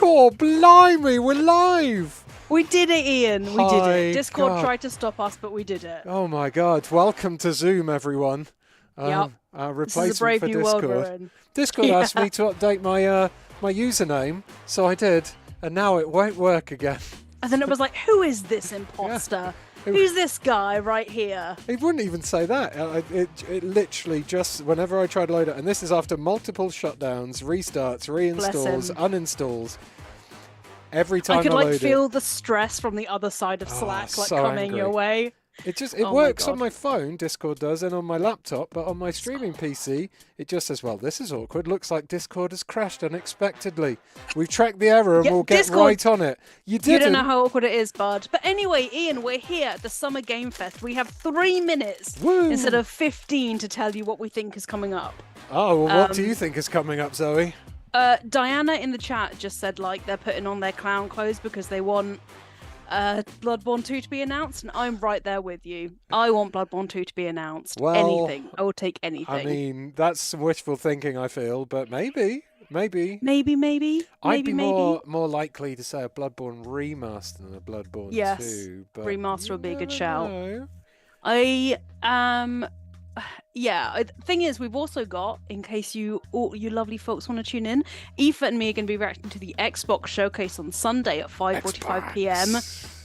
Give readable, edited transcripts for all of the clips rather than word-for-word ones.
Oh, blimey, we're live! We did it, Ian. We did My it. Discord God. tried to stop us, but we did it. Oh my God! Welcome to Zoom, everyone. Yep. Our This is a replacement brave for new world we're Discord. in. Discord Yeah. asked me to update my my username, so I did, and now it won't work again. And then it was like, who is this imposter? Who's this guy right here? It wouldn't even say that. It literally just whenever I tried to load it, and this is after multiple shutdowns, restarts, reinstalls, uninstalls. Every time I could load like it, feel the stress from the other side of Slack like so coming angry. your way. It Oh my works God. on my phone, Discord does, and on my laptop, but on my streaming PC, it just says, well, this is awkward. Looks like Discord has crashed unexpectedly. We've tracked the error and Yeah, we'll get Discord- right on it. You You didn't. don't know how awkward it is, bud. But anyway, Ian, we're here at the Summer Game Fest. We have 3 minutes Woo. instead of 15 to tell you what we think is coming up. Oh, well, what do you think is coming up, Zoe? Diana in the chat just said like they're putting on their clown clothes because they want Bloodborne 2 to be announced, and I'm right there with you. I want Bloodborne 2 to be announced. Well, anything. I will take anything. I mean, that's some wishful thinking, I feel, but maybe. Maybe. I'd be more likely to say a Bloodborne remaster than a Bloodborne 2. But Remaster would be a good never shout. know. Thing is, we've also got, in case you lovely folks want to tune in, Aoife and me are going to be reacting to the Xbox showcase on Sunday at 5:45 p.m.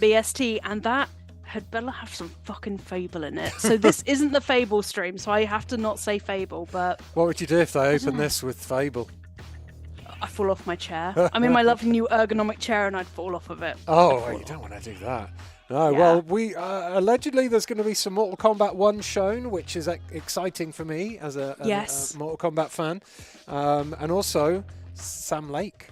BST, and that had better have some fucking Fable in it. So this isn't the Fable stream, so I have to not say Fable, but What would you do if they opened this with Fable? I fall off my chair. I'm in my lovely new ergonomic chair, and I'd fall off of it. Oh, you don't want to do that. No, Yeah. well, we allegedly there's going to be some Mortal Kombat 1 shown, which is exciting for me as a Mortal Kombat fan. And also, Sam Lake,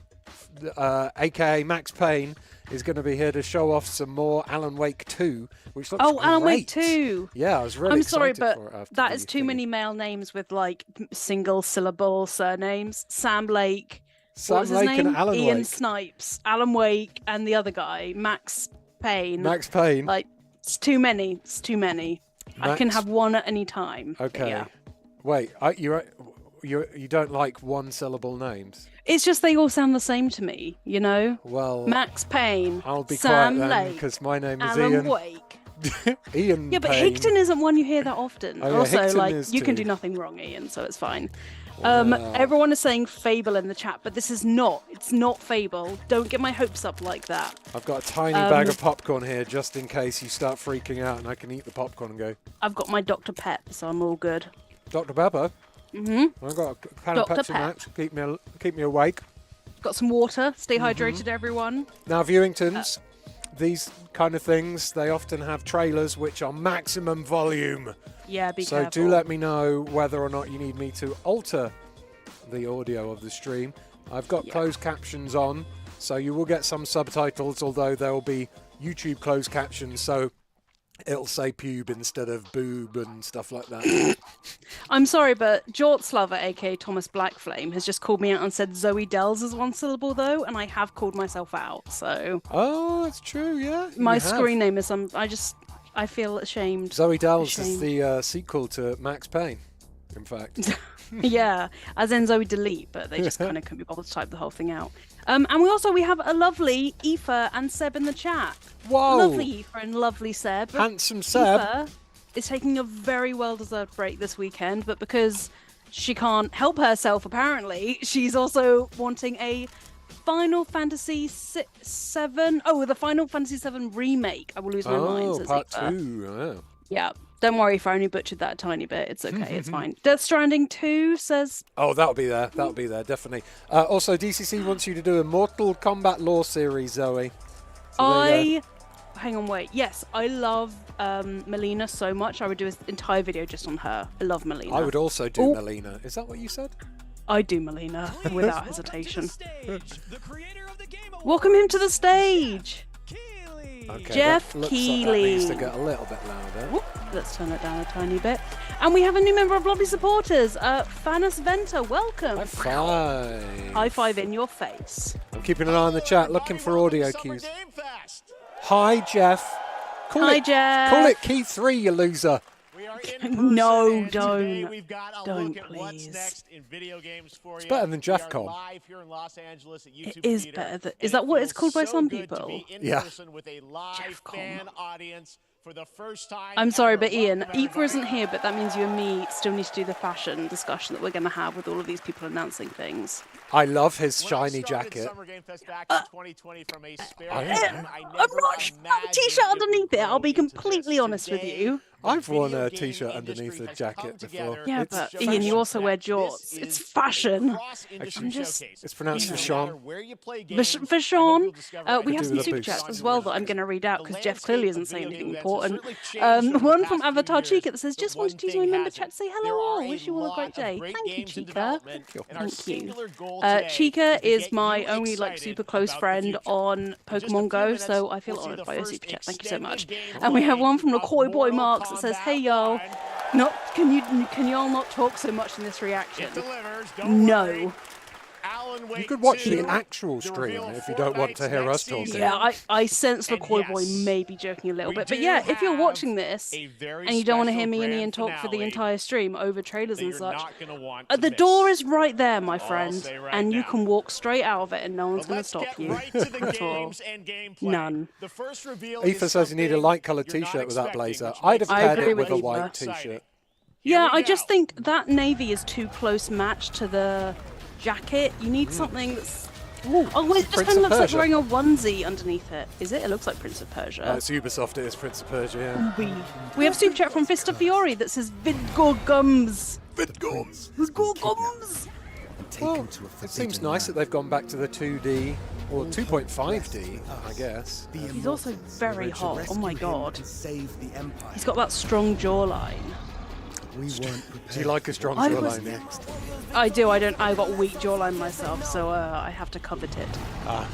aka Max Payne, is going to be here to show off some more Alan Wake 2, which looks great. Alan Wake 2! Yeah, I was really excited sorry, for it. but After that the is too thing. many male names with like single syllable surnames. Sam Lake. Sam What was his Lake name? and Alan Ian Wake. Snipes, Alan Wake, and the other guy, Max Payne. Max Payne. Like, it's too many. It's too many. I can Max- have one at any time. but Okay. Yeah. Wait, you don't like one syllable names? It's just they all sound the same to me, you know? Well, Max Payne, I'll be Sam quiet then, Lake, because my name is Alan Ian. Wake. Ian Yeah, but Payne. Higton isn't one you hear that often. Oh, yeah, also, Higton like, is you can too. do nothing wrong, Ian, so it's fine. Wow. Everyone is saying Fable in the chat, but this is not. It's not Fable. Don't get my hopes up like that. I've got a tiny bag of popcorn here just in case you start freaking out and I can eat the popcorn and go, I've got my Dr. Pep, so I'm all good. Dr. Pepper? Mm-hmm. I've got a can of Dr. Pepsi Pep. Max, keep me awake. Got some water. Stay Mm-hmm. hydrated, everyone. Now, Viewingtons, these kind of things, they often have trailers which are maximum volume. Yeah, be So careful. do let me know whether or not you need me to alter the audio of the stream. I've got closed captions on, so you will get some subtitles, although there will be YouTube closed captions, so it'll say pube instead of boob and stuff like that. I'm sorry, but Jortslaver, aka Thomas Blackflame, has just called me out and said Zoe Dells is one syllable, though, and I have called myself out, so... Oh, that's true, yeah. My you have. screen name is I feel ashamed. Zoe Dells is Shame. the sequel to Max Payne, in fact. Yeah, as in Zoe Delete, but they just kind of couldn't be bothered to type the whole thing out. And we have a lovely Aoife and Seb in the chat. Whoa! Lovely Aoife and lovely Seb. Handsome Seb. Aoife is taking a very well-deserved break this weekend, but because she can't help herself, apparently, she's also wanting a Final Fantasy VII. Oh, the Final Fantasy VII remake. I will lose my mind. Says part Aoife. 2. Yeah. Don't worry if I only butchered that a tiny bit. It's okay. It's fine. Death Stranding 2 says... Oh, that'll be there. That'll be there, definitely. Also, DCC wants you to do a Mortal Kombat lore series, Zoe. So there you go. hang on, wait. Yes, I love Melina so much. I would do an entire video just on her. I love Melina. I would also do Melina. Is that what you said? I do Melina without hesitation. Welcome him to the stage. Okay, Jeff that Keighley. Like that needs to get a little bit louder. Whoop, let's turn it down a tiny bit. And we have a new member of Lovely Supporters, Fanos Venter. Welcome. High five. High five in your face. I'm keeping an eye on the chat, looking for audio cues. Hi, Jeff. Hi, Jeff. Call it key 3, you loser. No, don't. Don't, please. It's better than JeffCon. It is better. Is that what it's called by some people? Yeah. JeffCon. I'm sorry, but Ian, Aoife isn't here, but that means you and me still need to do the fashion discussion that we're going to have with all of these people announcing things. I love his shiny jacket. I'm not sure a t-shirt underneath it, I'll be completely honest with you. I've worn a t-shirt underneath a jacket before. Yeah, but Ian, you also wear jorts. It's fashion. Actually, it's pronounced Vashon. Vashon. We have some super chats as well that I'm going to read out because Jeff clearly isn't saying anything important. One from Avatar Chica that says, just wanted to use my member chat to say hello all. Wish you all a great day. Thank you, Chica. Thank you. Chica is my only super close friend on Pokemon Go, so I feel honoured by your super chat. Thank you so much. And we have one from LaCoy Boy Marks that says, hey y'all, can y'all not talk so much in this reaction? No. You could watch the actual stream if you don't want to hear us talking. Yeah, I sense LaCoy Boy may be joking a little bit. But yeah, if you're watching this and you don't want to hear me and Ian talk for the entire stream over trailers and such, the door is right there, my friend, and you can walk straight out of it and no one's going to stop you at all. None. Aoife says you need a light coloured t-shirt with that blazer. I'd have paired it with a white t-shirt. Yeah, I just think that navy is too close match to the jacket. You need something that's... Oh, wait, it just kind of looks like wearing a onesie underneath it. Is it? It looks like Prince of Persia. It's Ubisoft, it is Prince of Persia, yeah. We have super chat from Vista Fiore that says Vidgorgums. Vidgorgums. Vidgorgums. Well, it seems nice that they've gone back to the 2D or 2.5D, I guess. He's also very hot. Oh my god. He's got that strong jawline. Do you like a strong jawline next? I do. I don't. I got weak jawline myself, so I have to covet it.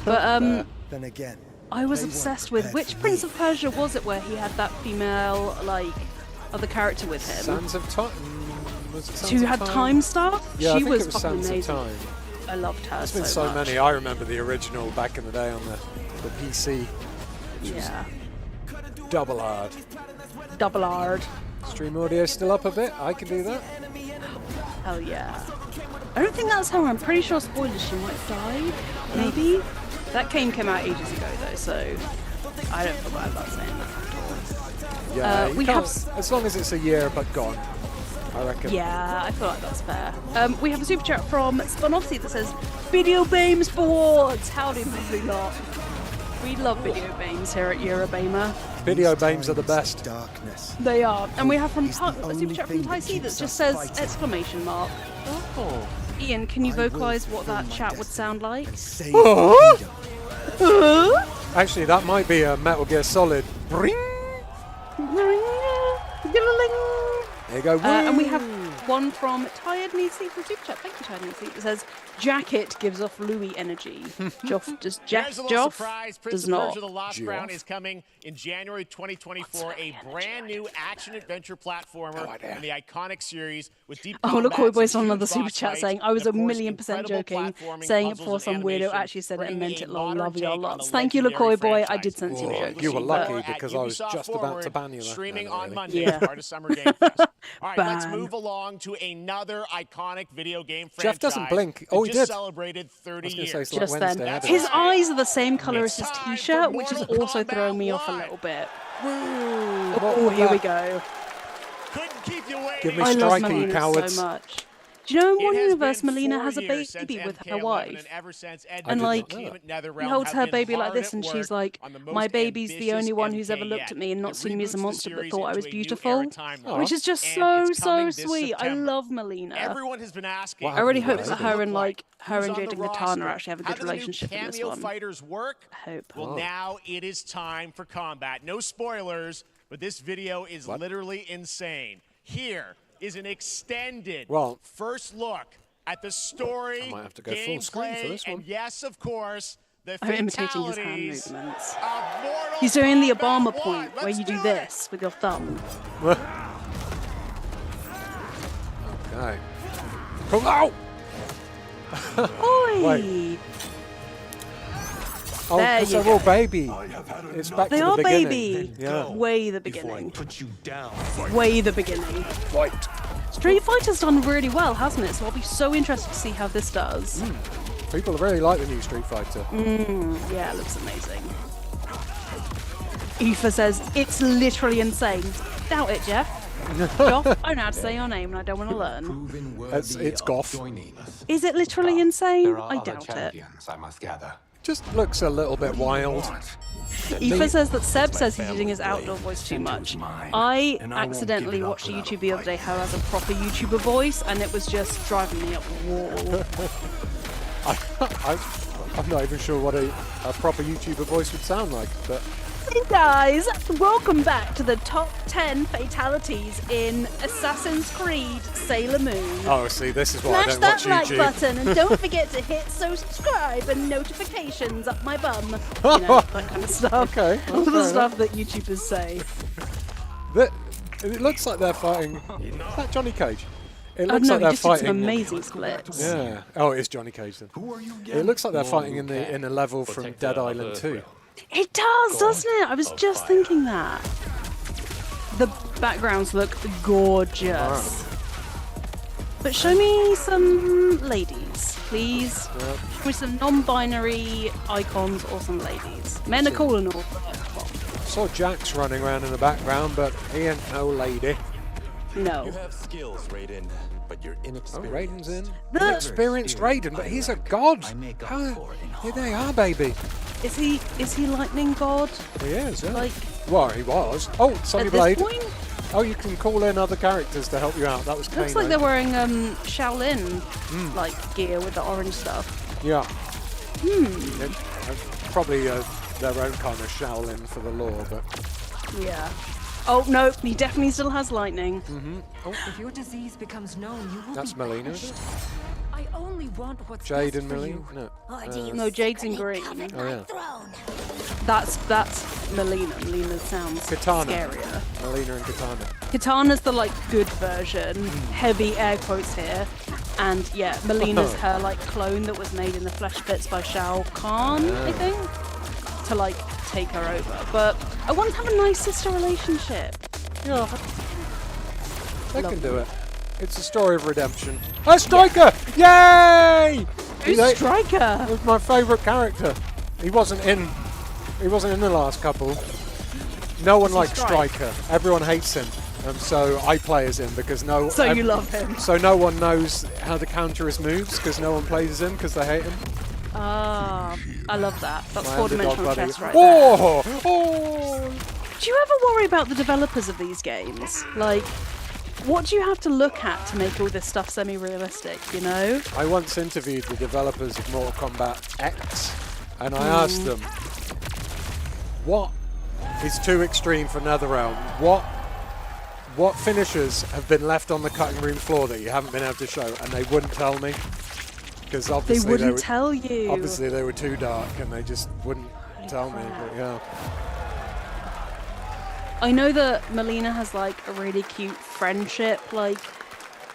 But then again, I was obsessed with which Prince of Persia was it where he had that female other character with him? Sands of Time. Who had time stuff? Yeah, she I think was it was fucking Sands amazing. of Time. I loved her. There's been so many. I remember the original back in the day on the PC. Yeah. Double hard. Double hard. Stream audio still up a bit. I can do that. Hell yeah. I don't think that's her. I'm pretty sure, spoilers, she might have died. Maybe? That game came out ages ago though, so I don't feel bad about saying that at all. Yeah, we have as long as it's a year but gone, I reckon. Yeah, I feel like that's fair. We have a super chat from Sponovsy that says, Video Games Boards! Howdy, lovely lot. We love video games here at Eurogamer. Video games are the best. Darkness. They are. And we have a super chat from Ty C that just says exclamation mark. Oh. Ian, can you vocalise what that chat would sound like? Actually, that might be a Metal Gear Solid. Bring. There you go. And we have one from Tired Needsy from Super Chat. Thank you, Tired Needsy. It says, Jacket gives off Louis energy. Joff does not. The Lost Crown is coming in January 2024. A brand new action-adventure platformer in the iconic series with deep look, Koi Boy's on another Super Chat saying, I was 1,000,000% joking, saying it before some weirdo actually said it and meant it long. Love y'all lots. Thank you, LaCoy Boy. I did sense you were joking. You were lucky because I was just about to ban you. Streaming on Monday as part of Summer Game Fest. All right, let's move along to another iconic video game franchise. Jeff doesn't blink. Oh, he did. Celebrated 30 years. Like just Wednesday, then. His eyes are the same colour as his t-shirt, which is also throwing me off a little bit. Oh, here we go. Couldn't keep you waiting. Give me I love strikey, Melina cowards. so much. Do you know in It One has Universe, been Melina 4 has a years since baby with her MK11, wife? and ever since And like, Netherrealm he holds have her been baby like hard this, at and she's work like, on the my most baby's the only ambitious one who's ever MK looked at me and not yet. seen me as a It reboots the monster, but series thought I into was a new beautiful. era timeline, Which is just and so, it's so coming this sweet. I September. love Melina. Everyone has been asking. What I really happened hope to that the her baby? and like her Who's and on the Jade and Katana roster? actually have a How good do the new relationship in this cameo one. fighters work? I hope. Well, now it is time for combat. No spoilers, but this video is literally insane. Here is an extended first look at the story, I might have to go full screen for this one. and yes, of course, the I'm imitating his hand fatalities movements. of Mortal He's doing the Kombat Obama 1. point where Let's you do it. this with your thumb. Okay. Come out! Oi! Wait. Oh, There because you they're all go. baby. It's back They to are the beginning. baby. Yeah. Way the beginning. Put you down. Way the beginning. Fight. Street Fighter's done really well, hasn't it? So I'll be so interested to see how this does. People really like the new Street Fighter. Yeah, it looks amazing. Aoife says, it's literally insane. Doubt it, Jeff. Goff, I don't know how to say your name and I don't want to learn. It's Goff. Is it literally insane? I doubt it. I must gather. Just looks a little bit wild. Aoife says that Seb says he's using his outdoor voice too much. I accidentally watched a YouTube the other day how has a proper YouTuber voice, and it was just driving me up the wall. I'm not even sure what a proper YouTuber voice would sound like, but Hey guys, welcome back to the top 10 fatalities in Assassin's Creed Sailor Moon. oh, see, this is why I Smash don't that watch like YouTube. button and don't forget to hit subscribe and notifications up my bum. You know, that kind of stuff. Okay, All the fair stuff that YouTubers say. It looks like they're fighting. Is that Johnny Cage? It Oh looks no, like he they're just did some fighting. amazing splits. Yeah. Oh, it's Johnny Cage then. It looks like they're fighting in a level from Dead Island 2. It does, doesn't it? I was just thinking that. The backgrounds look gorgeous. But show me some ladies, please. Show me some non-binary icons or some ladies. Men are cool and all. Saw Jax running around in the background, but he ain't no lady. No. You have skills, Raiden, but you're Oh, inexperienced. Raiden's in. The- Inexperienced Raiden, but he's a god. How? Here they are, baby. Is he Lightning God? He is, yeah. Like Well, he was. Oh, Sonny at Blade. this point? Oh, you can call in other characters to help you out. That was Kano. Looks like they're wearing Shaolin like gear with the orange stuff. Yeah. Probably their own kind of Shaolin for the law, but Yeah. Oh no, he definitely still has lightning. If your disease becomes known, you will that's be Melina, punished. is it? I only want what's Jade best and for Melina? you. No. No, Jade's in green. Oh, yeah. That's Melina. Melina sounds Katana. scarier. Melina and Katana. Katana's the like good version. Heavy air quotes here. And yeah, Melina's her like clone that was made in the flesh bits by Shao Kahn, I think, to like take her over. But I want to have a nice sister relationship. Yeah. They Love can do it. It's a story of redemption. A striker! Yay! Who's He Striker? was my favourite character. He wasn't in the last couple. No one likes Strike? Striker. Everyone hates him. So I play as him because So you love him. So no one knows how to counter his moves because no one plays as him because they hate him. Ah, I love that. That's My four-dimensional underdog buddy. chess right there. Oh! Do you ever worry about the developers of these games? Like, what do you have to look at to make all this stuff semi-realistic, you know? I once interviewed the developers of Mortal Kombat X, and I asked them, what is too extreme for NetherRealm? What finishers have been left on the cutting room floor that you haven't been able to show? And they wouldn't tell me, because They obviously wouldn't were, tell you. obviously they were too dark, and they just wouldn't tell me. But yeah, I know that Melina has like a really cute friendship, like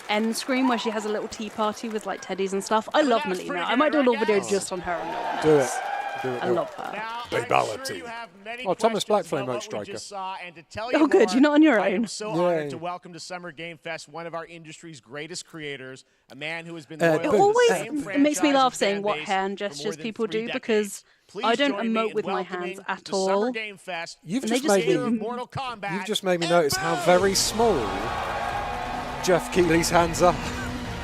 end screen where she has a little tea party with like teddies and stuff. I love that's Melina. pretty I might do a good, little video right, just on her and no one do it. else. Do it. I love her. Now, Babality. I'm sure you have many Oh, Thomas questions Blackflame about what we Striker. just saw, and to tell you Oh, good, more, you're not on your I am own. so Yay. honored to welcome to Summer Game Fest one of our industry's greatest creators, a man who has been It loyal to the always same it makes me franchise laugh and saying fan what base hand for more gestures than people 3 do decades. because Please I don't join me emote in with my welcoming hands at to Summer all. Game Fest, You've the just just made creator me. of Mortal Kombat. You've just made me notice how very small Jeff Keighley's hands are.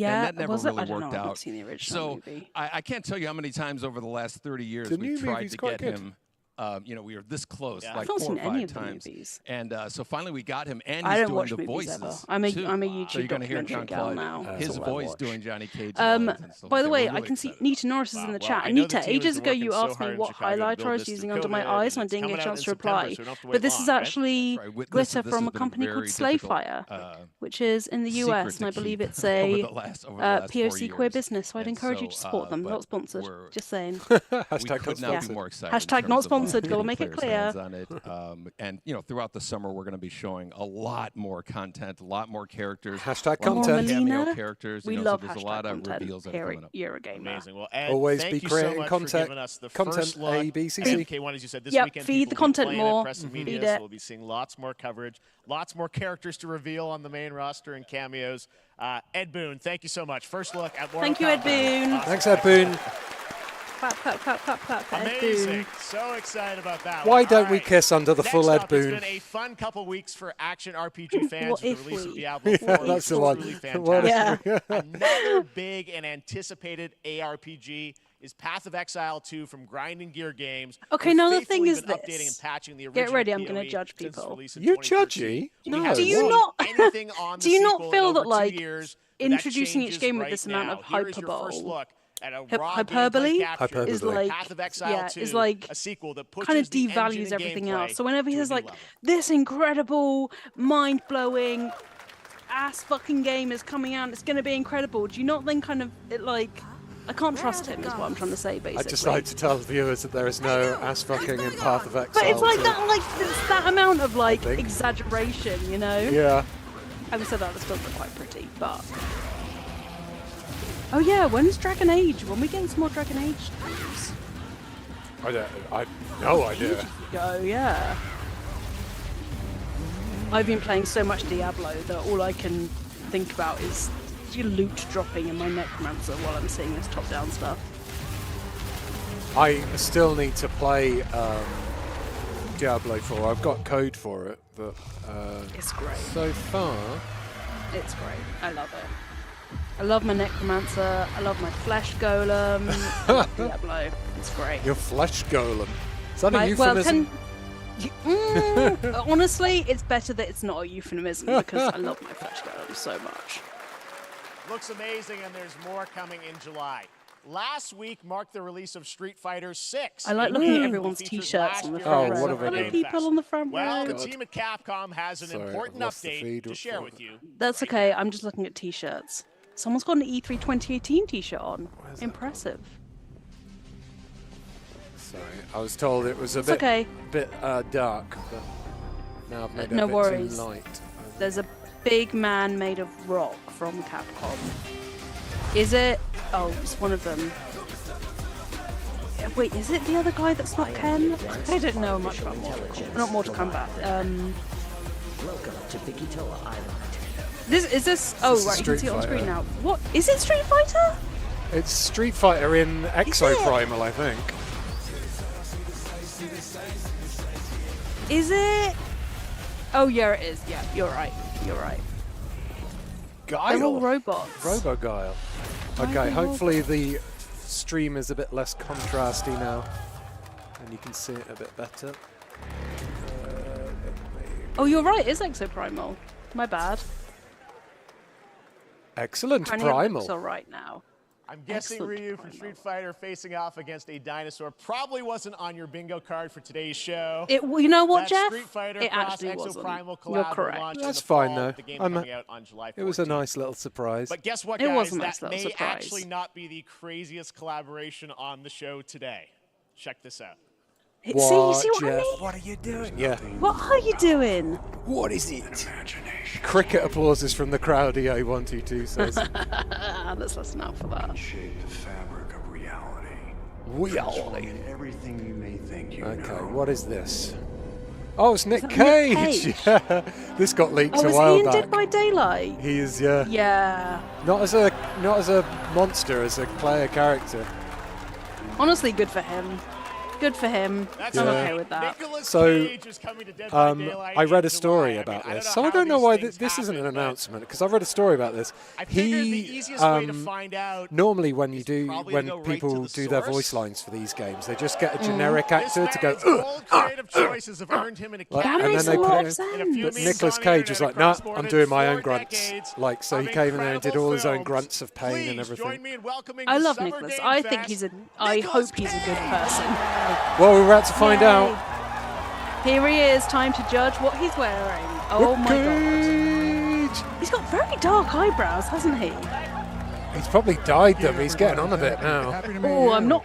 that never was it? really I don't worked know. I've out. not seen the original So movie. I can't tell you how many times over the last 30 years The we new tried movie's to quite get good. him. We were this close, I've like not 4 seen or any 5 of the times. movies. And so finally we got him, and I he's don't doing watch the movies voices ever. I'm a too. YouTube So you're going to hear documentary John gal Claude, now. his That's all I voice watch. doing Johnny Cage lines and stuff By like the that. way, We're I really can see excited Nita Norris is in the chat. I know Anita, the team has ages been ago working you so asked me hard in what Chicago to highlighter build I was this using new under my COVID, eyes, and and I it's didn't get a coming out chance in to September, reply. so we don't have to But wait this long, is okay? actually Sorry, this glitter has from a been company called very difficult, Slayfire, which is in the secret US, and I to believe keep it's over a the last 4 POC queer years. business. So I'd And encourage you to support them. but Not sponsored. we're- Just saying. we Hashtag could not not be sponsored. more excited. in Hashtag terms not of, sponsored. Gotta make it clear. hands on it. And throughout the summer, we're going to be showing a lot more content, a lot more characters. Hashtag content. Cameo characters. We so love there's a hashtag lot of content reveals that are coming up. Eurogamer. Amazing. Well, Ed, always thank be you creating so much content. for giving us the Content first look. A, B, C, C. K1, as you said, this Yep, weekend feed the people will be content playing it, more. press and Feed media, so it. we'll be seeing lots more coverage, lots more characters to reveal on the main roster and cameos. Ed Boon, thank you so much. First look at Mortal Thank you, Ed Kombat. Boon. Awesome. Thanks, Ed Boon. Clap, clap, clap, clap, clap for Ed Amazing. Boon. So excited about that. Why one. don't All we right. kiss under the Next full Ed up, Boon? It's been a fun couple weeks for action RPG fans What with if the release of we? Diablo 4. That's the It's one. truly What fantastic. Yeah. Another big and anticipated ARPG is Path of Exile 2 from Grinding Gear Games. Okay, who've now the thing faithfully is been this. updating and patching the Get original ready, I'm gonna PoE judge since people. release in You're 2013. judgy? We No. haven't Do you seen not- anything on the Do you not sequel in feel over that, like, 2 years, but that introducing each changes game with right this amount now. of Here is your first hyperbole? look at a raw Hyperbole? gameplay capture Hyperbole. Is of like, Path of Exile yeah, 2, is like a sequel that pushes kind of the engine devalues and everything gameplay else. So whenever he to a says new like level. this incredible, mind-blowing, ass fucking game is coming out, it's gonna be incredible. Do you not then kind of I can't trust him, is what I'm trying to say, basically. I'd just like to tell the viewers that there is no ass fucking in Path of Exile. But it's like 2. it's that amount of think. exaggeration, you know? Yeah. Having said that, it still look quite pretty, but. Oh yeah, when's Dragon Age? When we getting some more Dragon Age news? I no idea. Go, yeah. I've been playing so much Diablo that all I can think about is loot dropping in my Necromancer while I'm seeing this top-down stuff. I still need to play Diablo 4. I've got code for it, but It's great. so far, It's great. I love it. I love my Necromancer. I love my Flesh Golem. I love Diablo. It's great. your flesh golem. Is that a euphemism? Honestly, it's better that it's not a euphemism because I love my Flesh Golem so much. Looks amazing, and there's more coming in July. Last week marked the release of Street Fighter 6. I like looking at everyone's t-shirts on the front row. what have I Hello, done? people on the front Well, row. the team at Capcom has an Sorry, important I've lost the update feed to share for- with you. That's okay. I'm just looking at t-shirts. Someone's got an E3 2018 t-shirt on. Impressive. Sorry, I was told it was a It's bit okay. dark, but now I've made it No a bit worries. too light. There's a big man made of rock from Capcom. Is it? Oh, it's one of them. Wait, is it the other guy that's not Ken? I don't know much about Mortal Kombat. Not Mortal Kombat. Welcome to Vikitoa Island. This? Oh, is right, you can Street see it on screen Fighter. now. What? Is it Street Fighter? It's Street Fighter in Exoprimal, I think. Is it? Oh, yeah, it is. Yeah, you're right. You're right. They're all Guile. robots. Robo-Guile. Why are Okay, they hopefully the stream is a bit less contrasty now, and you can see it a bit better. Oh, you're right. It's Exoprimal. My bad. Excellent, Apparently it Primal. looks all right now. I'm guessing Excellent Ryu from Primal. Street Fighter facing off against a dinosaur probably wasn't on your bingo card for today's show. Well, you know what, That Jeff? Street Fighter It cross actually wasn't. Exoprimal collab You're will correct. launch in That's the fine, fall, though. with the game I'm coming out on July 14th. It was a nice little surprise. But guess what, It guys? was a nice That little may surprise. actually not be the craziest collaboration on the show today. Check this out. See what I Jeff? mean? What are you doing? Yeah. What are you doing? What is it? Cricket applauses from the crowd, EA122 says. Let's listen out for that. Shape the fabric of reality. Reality. Transforming everything you may think you Okay, know. what is this? Oh, it's Nick that Nick Cage! Cage? Yeah, this got leaked Oh, a is while he in back. Dead by Daylight? He is, yeah. Yeah. Not as a monster, as a player character. Honestly, good for him. Good for him. That's I'm Yeah. okay with that. Nicolas So, Cage is coming to Dead by Daylight I read in a story July. about I mean, this, I so I don't don't know know how why these this things isn't an happen, but announcement, because I read a story about this. I figured the easiest way to find out Normally, when probably to go right to people the do their source. voice lines for these games, they just get a generic this actor to go, man's bold creative choices have earned him an like, That and makes then a they lot put of it in. in a few But memes Nicolas on the Cage was internet like, nah, across more I'm than doing my 4 own grunts. decades Like, so he of came in there and did incredible all his own films. grunts of pain Please and everything. join me in welcoming I the love Summer Nicholas. Game I think Fest, he's I Nicolas hope he's a good Cage. person. Well, we're about to find Yay. out. Here he is, time to judge what he's wearing. Oh my god. Cage! He's got very dark eyebrows, hasn't he? He's probably dyed them. He's getting on a bit now. Oh, I'm not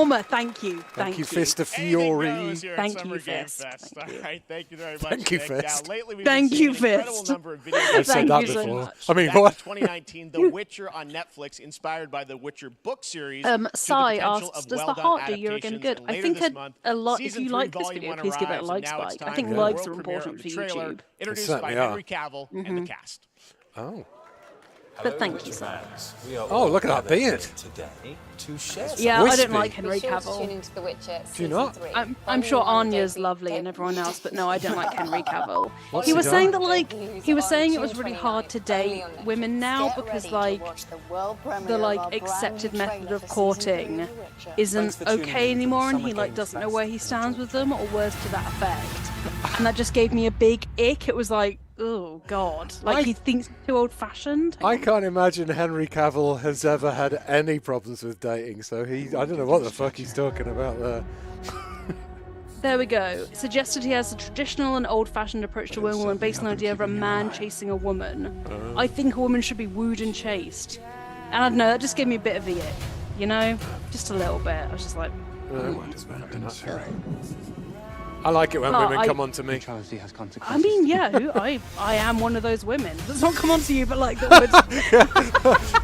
Informer, thank you. Thank you, Fist of Fury. Thank you, Fist. All right, thank you very much. Thank you, Nick. Fist. Now, lately we've Thank been seeing you, an incredible Fist. number of videos. I've said that you so before. much. I mean, Back in what? 2019, The Witcher on Netflix, inspired by the Witcher book series. Sai asks, of does the well-done heart do Eurogamer adaptations, good? and I later think this month, a lot. If season you 3, like this volume video, 1 please give it a arrives, like and now it's spike. I time think for the likes world are premiere important of for the trailer, YouTube. introduced certainly by are. Henry Cavill and the cast. Oh. But thank you, sir. Oh, look at that beard. Yeah, I don't Wispy. like Henry Cavill. Do you not? I'm sure Anya's lovely and everyone else, but no, I don't like Henry Cavill. What's He he was done? saying that, like, he was saying it was really hard to date women now because, like, the like accepted method of courting isn't okay anymore, and he like doesn't know where he stands with them, or words to that effect. And that just gave me a big ick. It was like, oh god, like he thinks he's too old-fashioned. I can't imagine Henry Cavill has ever had any problems with dating, so I don't know what the fuck he's talking about there. There we go. Suggested he has a traditional and old-fashioned approach to women based on the idea of a man chasing a woman. I think a woman should be wooed and chased. And I don't know, that just gave me a bit of the ick, you know? Just a little bit. I was just like... I like it when women come on to me. I mean, yeah, I am one of those women. That's not come on to you, but like that would...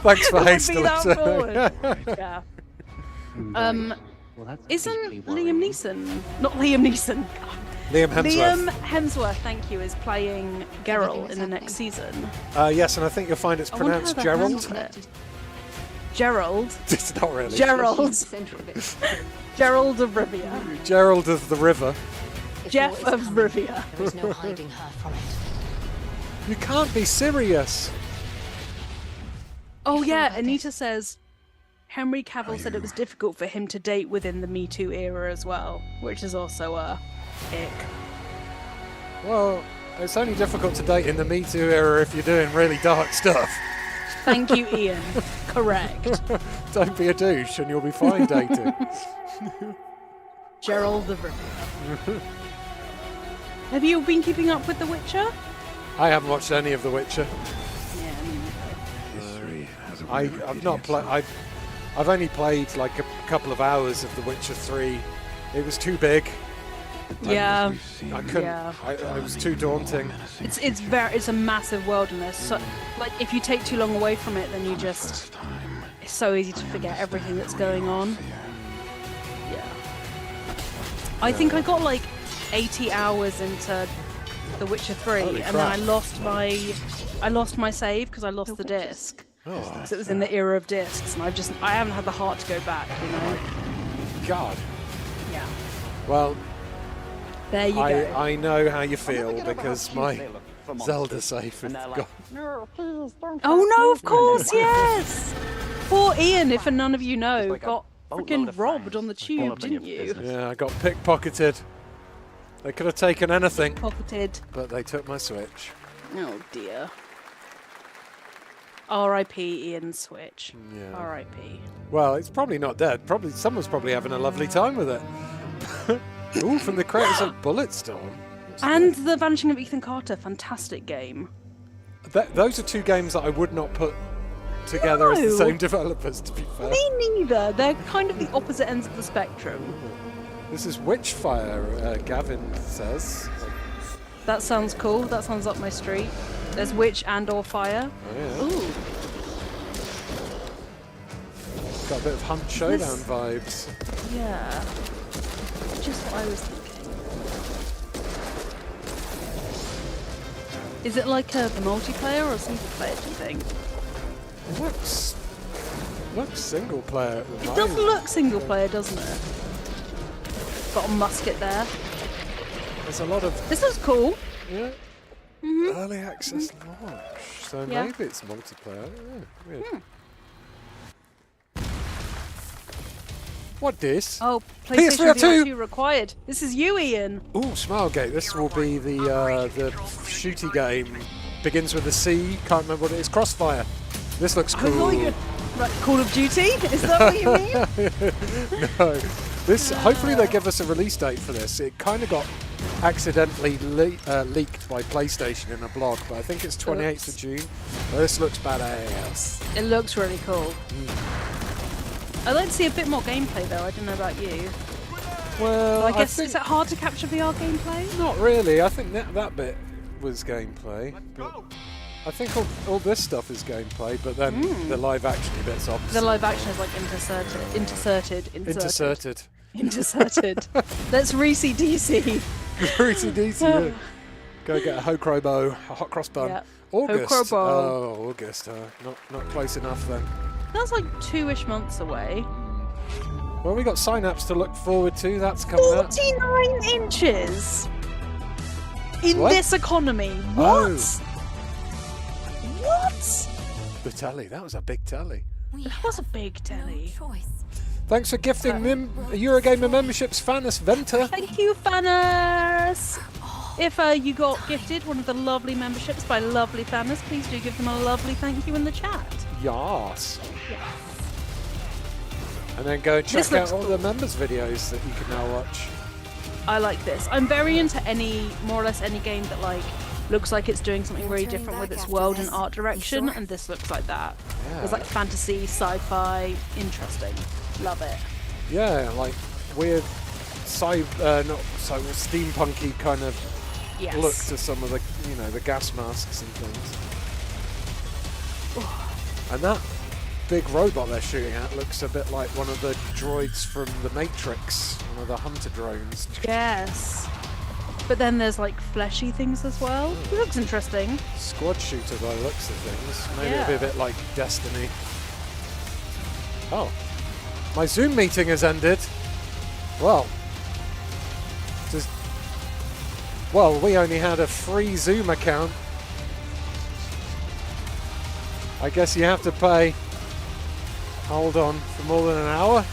Thanks for that would be hastily that saying. forward. Yeah. Isn't Liam Neeson... Not Liam Neeson. Liam Hemsworth. Liam Hemsworth, thank you, is playing Geralt in the next season. Yes, and I think you'll find it's pronounced Gerald. Gerald. It's not really. Gerald. Gerald of Rivia. Gerald of the River. Jeff of Rivia. There is no hiding her from it. You can't be serious. Oh yeah, Anita says Henry Cavill said it was difficult for him to date within the Me Too era as well, which is also a ick. Well, it's only difficult to date in the Me Too era if you're doing really dark stuff. Thank you, Ian. Correct. Don't be a douche and you'll be fine dating. Gerald of Rivia. Have you been keeping up with The Witcher? I haven't watched any of The Witcher. Yeah, I've not played. I've only played like a couple of hours of The Witcher 3. It was too big. yeah. I couldn't. Yeah. It was too daunting. It's a massive wilderness. So, like, if you take too long away from it, then you just... It's so easy to forget everything that's going on. Yeah. I think I got like 80 hours into The Witcher 3, Holy and crap. then I lost my save because I lost the disc. Oh. Because it was in the era of discs, and I haven't had the heart to go back, you know. God. Yeah. Well, There you go. I know how you feel because my Zelda save has gone. Oh no, of course, yes! Poor Ian, if none of you know, got freaking robbed on the tube, didn't you? Yeah, I got pickpocketed. They could have taken anything, Pocketed. but they took my Switch. Oh dear. R.I.P. Ian's Switch. Yeah. R.I.P. Well, it's probably not dead. Someone's probably having a lovely time with it. Ooh, from the creators of Bulletstorm. And The Vanishing of Ethan Carter, fantastic game. Those are two games that I would not put together as the No. same developers, to be fair. Me neither. They're kind of the opposite ends of the spectrum. This is Witchfire, Gavin says. That sounds cool. That sounds up my street. There's Witch and or Fire. Oh, yeah. Ooh. Got a bit of Hunt Showdown vibes. Yeah. Just what I was thinking. Is it like a multiplayer or single player, do you think? It looks single player. It does look single player, doesn't it? Got a musket there. There's a lot of... This is cool. Yeah. Mm-hmm. Early access launch. So Yeah. maybe it's multiplayer. I don't know. Weird. What this? Oh, PlayStation PS3 VR 2 2 required. This is you, Ian. Ooh, Smilegate. This will be the shooty game. Begins with a C. Can't remember what it is. Crossfire. This looks cool. Right, Call of Duty? Is that what you mean? No. This. Hopefully they give us a release date for this. It kind of got accidentally leaked by PlayStation in a blog, but I think it's 28th of June. Oh, this looks badass. It looks really cool. I'd like to see a bit more gameplay though, I don't know about you. Well, I guess, is it hard to capture VR gameplay? Not really. I think that bit was gameplay. But I think all this stuff is gameplay, but then the live action bit's opposite. The live action is like interserted. Let's Reese DC. Reese DC. Yeah. Go get a Hokrobo, a hot crossbun. Yeah. August. Bowl. Oh, August. Not close enough then. That's like 2-ish months away. Well, we got Synapse to look forward to. That's coming out. 49 inches in What? this economy. Oh. What? What? The telly. That was a big telly. That was a big telly. Thanks for gifting Eurogamer memberships, Fanus Venter. Thank you, Fanus. If you got gifted one of the lovely memberships by lovely Fanus, please do give them a lovely thank you in the chat. Yes. Yes. And then go and check out all cool. the members' videos that you can now watch. I like this. I'm very into more or less any game that like looks like it's doing something really different with its world and art direction, and this looks like that. Yeah. It's like fantasy, sci-fi, interesting. Love it. Yeah, like weird, steampunky kind of look to some of the, the gas masks and things. And that big robot they're shooting at looks a bit like one of the droids from The Matrix, one of the hunter drones. Yes. But then there's like fleshy things as well. It looks interesting. Squad shooter by the looks of things. Maybe Yeah. it'll be a bit like Destiny. Oh. My Zoom meeting has ended. Well. We only had a free Zoom account. I guess you have to pay. Hold on, for more than an hour.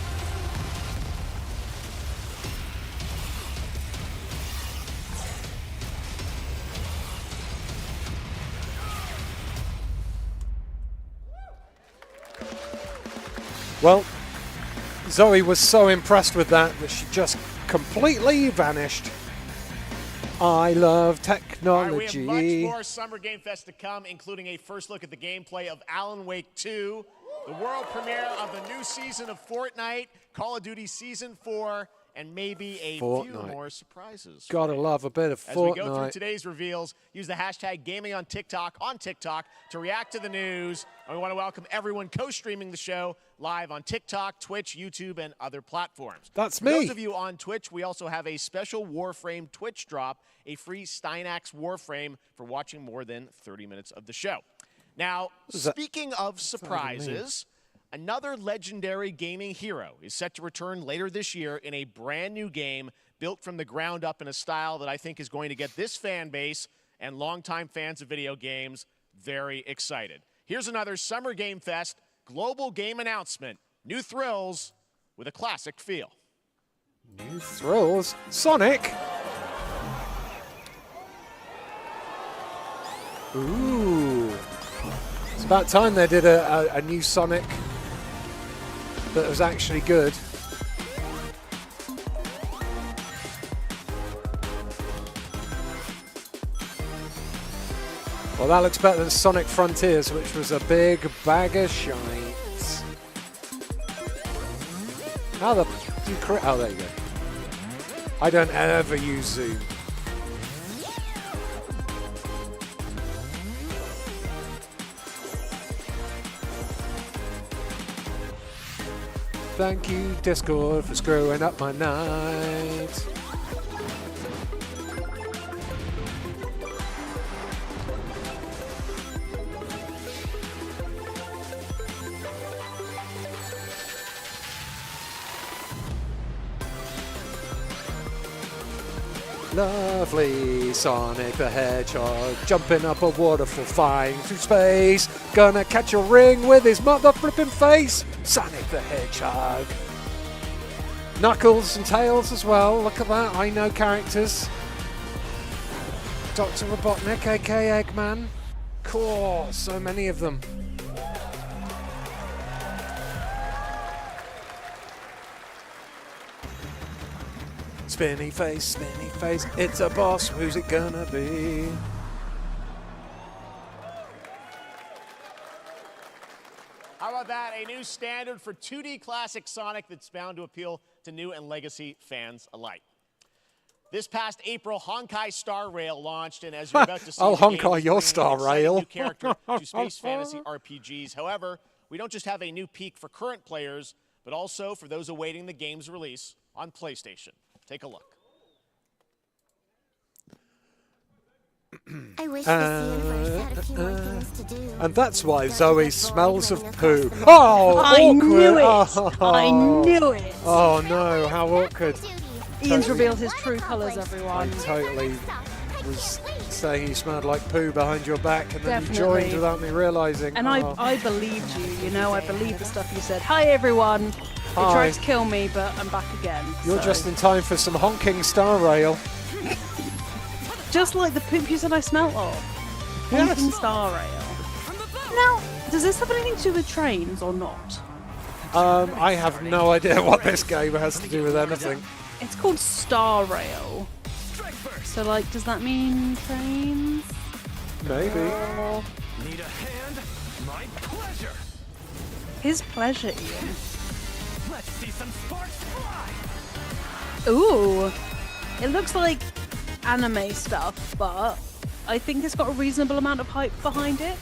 Well, Zoe was so impressed with that she just completely vanished. I love technology. All right, we have much more Summer Game Fest to come, including a first look at the gameplay of Alan Wake 2, the world premiere of the new season of Fortnite, Call of Duty Season 4, and maybe a few more surprises. Gotta love a bit of Fortnite. As we go through today's reveals, use the hashtag gaming on TikTok to react to the news. And we want to welcome everyone co-streaming the show live on TikTok, Twitch, YouTube, and other platforms. That's For me. those of you on Twitch, we also have a special Warframe Twitch drop, a free Steinax Warframe for watching more than 30 minutes of the show. Now, speaking of surprises, another legendary gaming hero is set to return later this year in a brand new game built from the ground up in a style that I think is going to get this fan base and longtime fans of video games very excited. Here's another Summer Game Fest global game announcement. New thrills with a classic feel. New thrills? Sonic? Ooh. It's about time they did a new Sonic that was actually good. Well, that looks better than Sonic Frontiers, which was a big bag of shite. How the... Oh, there you go. I don't ever use Zoom. Thank you, Discord, for screwing up my night. Lovely Sonic the Hedgehog, jumping up a waterfall, flying through space, gonna catch a ring with his mother flipping face. Sonic the Hedgehog. Knuckles and Tails as well, look at that, I know characters. Dr. Robotnik, aka Eggman. Cool, so many of them. Spinny face, it's a boss, who's it gonna be? How about that? A new standard for 2D classic Sonic that's bound to appeal to new and legacy fans alike. This past April, Honkai Star Rail launched, and as you're about to see, I'll the game Honkai is your bringing Star an exciting Rail. new character to space fantasy RPGs. However, we don't just have a new peak for current players, but also for those awaiting the game's release on PlayStation. Take a look. I wish this universe had a few more things to do. And that's why Zoe smells of poo. Oh, I awkward. knew it. Oh. I knew it. Oh no, how awkward. Ian's revealed his true colours, everyone. I totally was saying you smelled like poo behind your back and then you Definitely. joined without me realising. And Oh. I believed you, you know, I believed the stuff you said. Hi everyone. They Hi. tried to kill me, but I'm back again. You're so. just in time for some honking Star Rail. Just like the poop you said I smelt of. Honking Star Rail. Now, does this have anything to do with trains or not? I have no idea what this game has to do with anything. It's called Star Rail. So, like, does that mean trains? Maybe. Or Need a hand? My pleasure. his pleasure, Ian. Let's see some sparks fly. Ooh. It looks like anime stuff, but I think it's got a reasonable amount of hype behind it.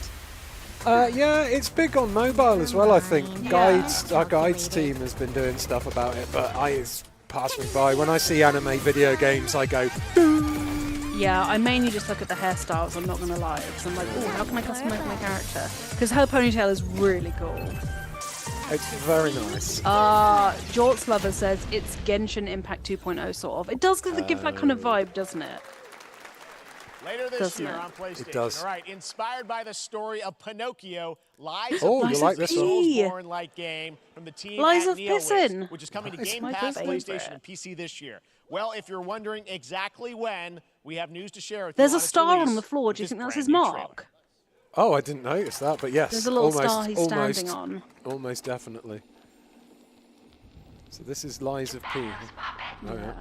Yeah, it's big on mobile as well, I think. Our guides team has been doing stuff about it, but it's passed me by. When I see anime video games, I go, Yeah, I mainly just look at the hairstyles, I'm not going to lie, because I'm like, oh, how can I customize my character? Because her ponytail is really cool. it's very nice. Jorts Lover says it's Genshin Impact 2.0 sort of. It does give that kind of vibe, doesn't it? Later this Doesn't year it? on PlayStation. It does. All right, inspired by the story of Pinocchio, Lies Oh, of you like this one? Soulsborne-like game from the team Lies at of NeoWiz, Pissin. which is coming to It's Game my Pass, favorite. PlayStation, and PC this year. Well, if you're wondering exactly when, we have news to share with There's you a on its star release on the floor. with Do you this think that's brand his new mark? Oh, I didn't notice that, but yes. There's a little almost, star he's almost, standing on. Almost definitely. So this is Lies of P. Oh, yeah.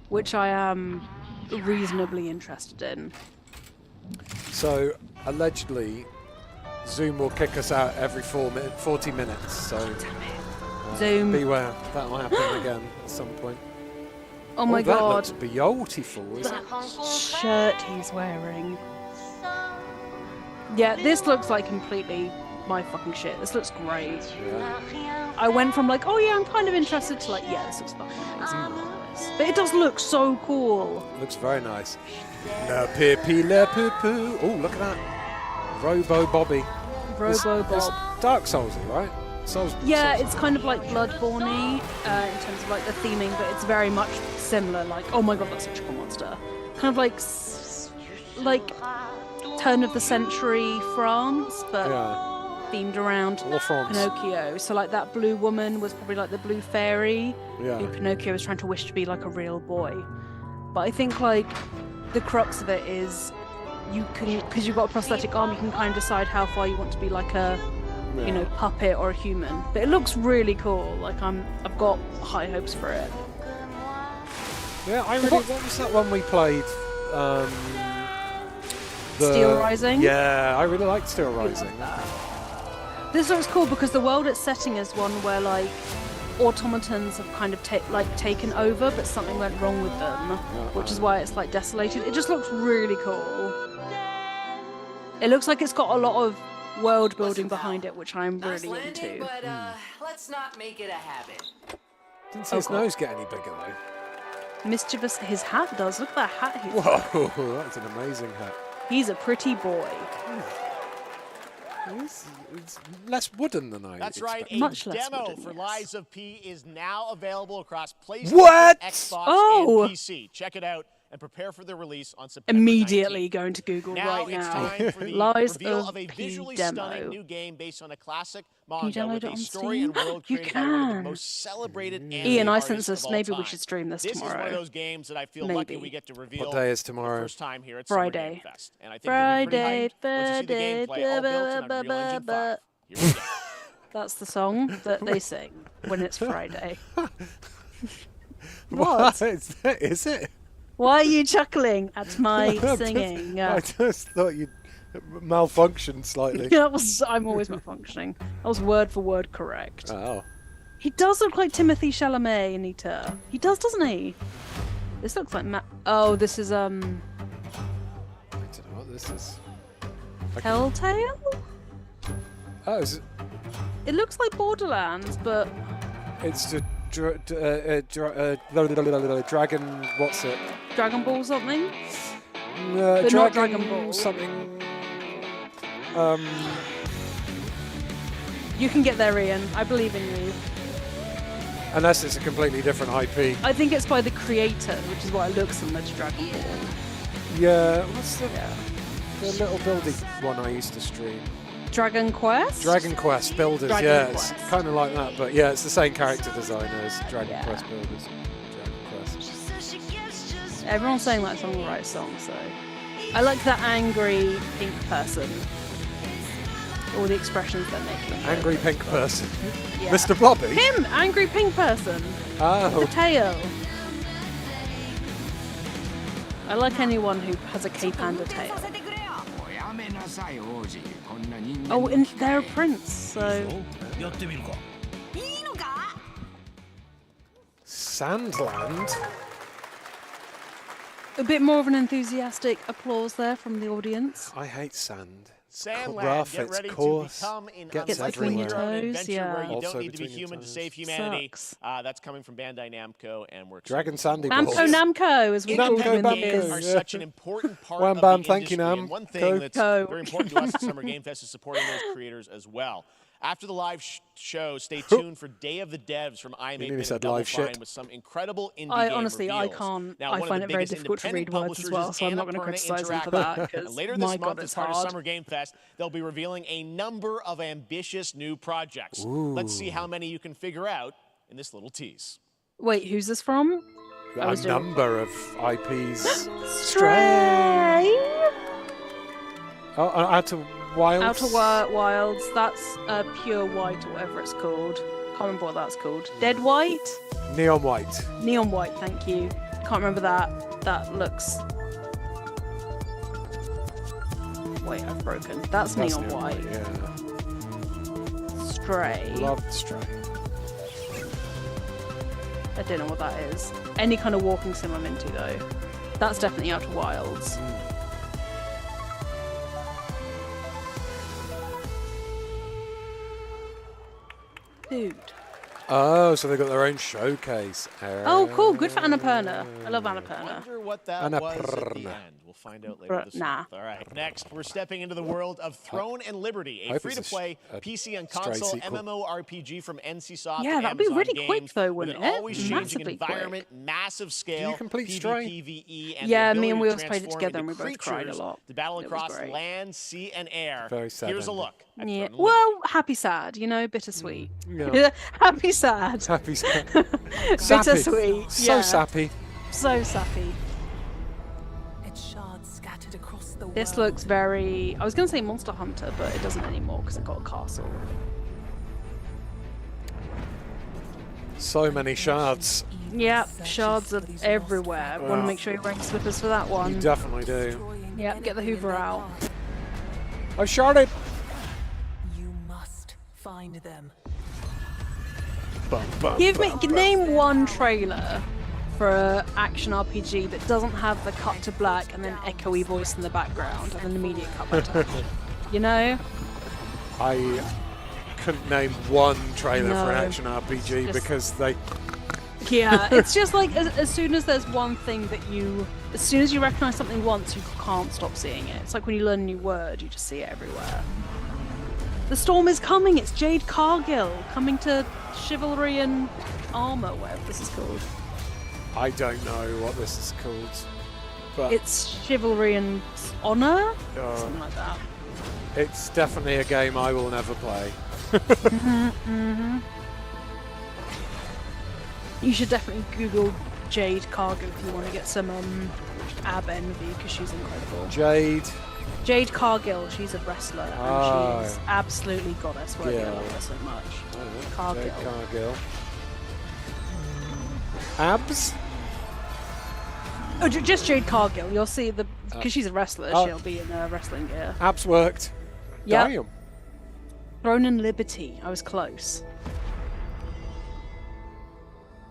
Which I am reasonably interested in. So, allegedly, Zoom will kick us out every 40 minutes, so Zoom. beware. That will happen again at some point. Oh my that god. looks beautiful, isn't it? Shirt he's wearing. Yeah, this looks like completely my fucking shit. This looks great. Yeah. I went from like, oh yeah, I'm kind of interested to like, yeah, this looks fucking amazing. I love this. But it does look so cool. Looks very nice. La pipi la poo poo. Oh, look at that. Robo Bobby. It's Bob. Dark Souls, right? Souls. Yeah, Souls. it's kind of like Bloodborne-y in terms of like the theming, but it's very much similar. Like, oh my god, that's such a cool monster. Kind of like like turn of the century France, but themed around Or France. Pinocchio. So like that blue woman was probably like the blue fairy. Yeah. Who Pinocchio was trying to wish to be like a real boy. But I think like the crux of it is you can, because you've got a prosthetic arm, you can kind of decide how far you want to be like a, you know, puppet or a human. But it looks really cool. Like I've got high hopes for it. Yeah, I really. What was that one we played? Steel Rising? Yeah, I really liked Steel Rising. This looks cool because the world it's setting is one where like automatons have kind of taken over, but something went wrong with them, which is why it's like desolated. It just looks really cool. It looks like it's got a lot of world building behind it, which I'm really into. But let's not make it a habit. Didn't see his nose get any bigger though. Mischievous, his hat does. Look at that hat he's Whoa, that's an amazing hat. He's a pretty boy. It's less wooden than I That's right. expected. A Much less demo wooden, for yes. Lies of P is now available across PlayStation, What? Xbox, Oh. and PC. Check it out and prepare for the release on September Immediately 19th. going to Google Now right it's now. time for the Lies reveal of of a P visually demo. stunning new game based on a classic Can you manga download with it a on story Steam? and world You created by one of the can. most celebrated anime Ian, I artists sense us. of all Maybe we time. should stream this This is one of tomorrow. those games that I feel lucky Maybe. we get to reveal What day is for the tomorrow? first time here at Summer Friday. Game Fest. And I think you'll be pretty hyped once you see the Friday, gameplay all built in Unreal Engine 5. Here we go. That's the song that they sing when it's Friday. What? Is it? Why are you chuckling at my singing? I just thought you'd malfunctioned slightly. I'm always malfunctioning. That was word for word correct. Oh. He does look like Timothy Chalamet, Anita. He does, doesn't he? This looks like Oh, this is I don't know what this is. Telltale? Oh, is it? It looks like Borderlands, but It's the Dragon. What's it? Dragon Ball something? But not Dragon Ball. Something. You can get there, Ian. I believe in you. Unless it's a completely different IP. I think it's by the creator, which is why it looks similar to Dragon Ball. Yeah, what's the little building one I used to stream? Dragon Quest? Dragon Quest Builders, Dragon Quest. Quest. It's kind of like that, but yeah, it's the same character designer as Dragon Quest Builders. Dragon Quest. Everyone's saying that song the right song, so... I like that angry pink person. All the expressions they're making. Angry pink person? Yeah. Mr. Blobby? Him! Angry pink person! Oh. The tail. I like anyone who has a cape and a tail. Oh, and they're a prince, so... Sandland? A bit more of an enthusiastic applause there from the audience. I hate sand. Sandland, Rough, get it's ready coarse, to become an gets between your unlimited toes, adventure where you Also don't need to be between your human to toes. save humanity. Sucks. That's coming from Bandai Namco, and we're Dragon excited. Sandy Balls. Namco, as we call them in the Games are years. such an important part Wham of bam, the thank you, industry, Nam. and one thing Go. that's Go. very important to us at Summer Game Fest is supporting those creators as well. After the live show, stay tuned for Day of the Devs from I May nearly Bit said of Double live shit. Fine with some incredible indie I game honestly, I reveals. can't. Now, I one find of it the very biggest difficult to read independent words as publishers well, is so I'm not going to Annapurna criticize them for Interactive. that, because Later my this God, month, as it's part of hard. Summer Game Fest, they'll be revealing a number of ambitious new projects. Let's see how many you can figure out in this little tease. Wait, who's this from? A number of IPs. Stray! Oh, Outer Wilds? Outer Wilds, that's Pure White or whatever it's called. Can't remember what that's called. Dead White? Neon White. Neon White, thank you. Can't remember that. That looks... Wait, I've broken. That's Neon White. Yeah. Stray. Loved Stray. I don't know what that is. Any kind of walking sim I'm into, though. That's definitely Outer Wilds. Dude. Oh, so they got their own showcase. Oh, cool. Good for Annapurna. I love Annapurna. I wonder what that was at the end. We'll find out later this month. All right. Next, we're stepping into the world of Throne and Liberty, a free-to-play PC and console MMORPG from NCSoft. Yeah, that'd be Amazon really Games, quick, though, with wouldn't an it? always changing Massively environment, massive scale. Did you complete Stray? PvE, and Yeah, the me and ability Wheels to played it transform together and into we both cried a creatures lot. to battle It was across great. land, sea, and air. Very sad Here's a ending. look. At Yeah. Throne and Well, happy sad, you know, bittersweet. Yeah. Happy sad. Happy sad. Bittersweet. So yeah. sappy. So sappy. This looks very... I was going to say Monster Hunter, but it doesn't anymore because it got a castle. So many shards. Yep, shards are everywhere. Want to Wow. make sure you're wearing slippers for that You one. definitely do. Yep, get the Hoover out. I sharded. You must find them. Name one trailer for an action RPG that doesn't have the cut to black and then echoey voice in the background and then immediate cut back to you know? I couldn't name one trailer for an No. action RPG Just- because they... Yeah, it's just like as soon as there's one thing that as soon as you recognize something once, you can't stop seeing it. It's like when you learn a new word, you just see it everywhere. The storm is coming. It's Jade Cargill coming to Chivalry and Armor, whatever this is called. I don't know what this is called. But It's Chivalry and Honor, Oh. something like that. it's definitely a game I will never play. You should definitely Google Jade Cargill if you want to get some ab envy because she's incredible. Jade Cargill, she's a wrestler and she's absolutely goddess worthy. I love her so much. Cargill. Jade Cargill. Abs? Oh, just Jade Cargill. You'll see because she's a wrestler. She'll be in wrestling gear. Abs worked. Yeah. Damn. Throne and Liberty. I was close.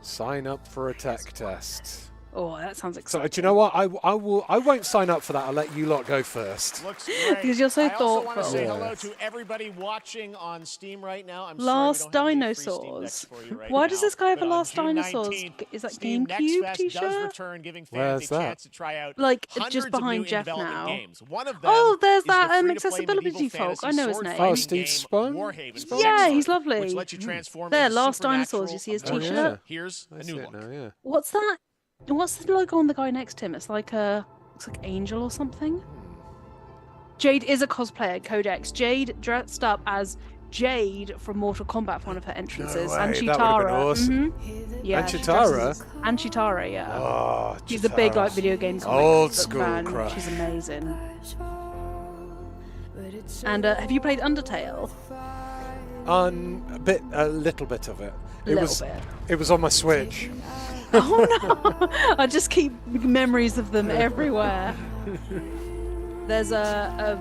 Sign up for a tech test. Oh, that sounds So exciting. do you know what? I won't sign up for that. I'll let you lot go first. Looks great. Because you're so I also want to thoughtful. say Yeah. hello to everybody watching on Steam right now. I'm Last sorry we don't have any free Steam Dinosaurs. decks for you right Why now, does this guy have a but on Last June Dinosaurs? 19th, Is that Steam Next GameCube Fest t-shirt? does return, giving fans Where's a that? chance to try out Like, hundreds just of new behind Jeff in-development now. games. One of them Oh, there's is that the free-to-play accessibility medieval folk. fantasy I know his sword name. fighting Oh, Steve game, Spone? Warhaven. Spone? Yeah, he's lovely. Which lets you transform There, into Last Dinosaurs. You see his supernatural t-shirt? abilities. Here's I a see new it look. now, yeah. What's that? What's the logo on the guy next to him? It's like looks like Angel or something. Jade is a cosplayer, Codex. Jade dressed up as Jade from Mortal Kombat for one of her entrances. way, And that would've been Chitara. awesome. Yeah, And she Chitara? dresses- And Chitara, yeah. Oh, She's a big Chitara. like video game comic Old book school fan. crush. She's amazing. And have you played Undertale? A little bit of it. Little bit. It was on my Switch. Oh no! I just keep memories of them everywhere. There's a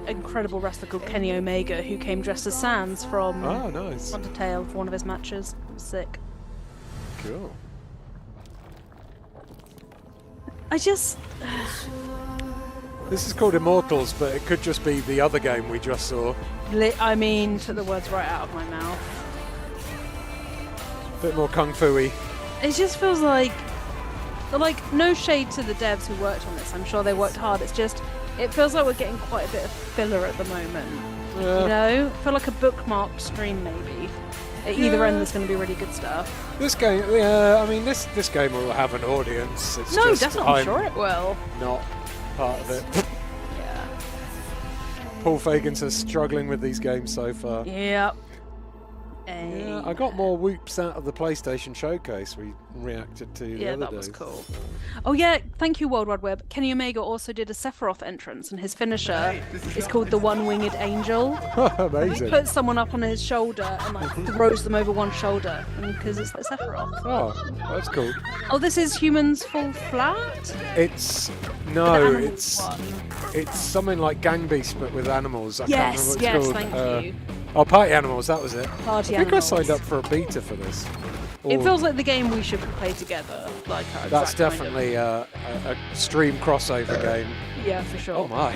incredible wrestler called Kenny Omega who came dressed as Sans from Oh, nice. Undertale for one of his matches. It was sick. Cool. I just This is called Immortals, but it could just be the other game we just saw. I mean, took the words right out of my mouth. Bit more kung fu-y. It just feels like no shade to the devs who worked on this. I'm sure they worked hard. It's just it feels like we're getting quite a bit of filler at the moment. Yeah. You know, I feel like a bookmarked stream maybe. At either end, there's going to be really good stuff. This game, yeah, I mean, this game will have an audience. It's No, just definitely, I'm I'm sure it will. not part of it. Yeah. Paul Fagans is struggling with these games so far. Yep. Yeah, I got more whoops out of the PlayStation Showcase we reacted to the other that day. was cool. Oh yeah, thank you World Wide Web. Kenny Omega also did a Sephiroth entrance, and his finisher is called the One-Winged Angel. Amazing. He puts someone up on his shoulder and like throws them over one shoulder, because it's like Sephiroth. Oh, that's cool. Oh, this is Humans Fall Flat? It's it's something like Gang Beast but with animals. I can't remember what it's called. Thank you. Oh, Party Animals, that was it. Party I think Animals. I signed up for a beta for this. It Or- feels like the game we should play together. Like our That's exact kind of- definitely a stream crossover game. Yeah, for sure. Oh my.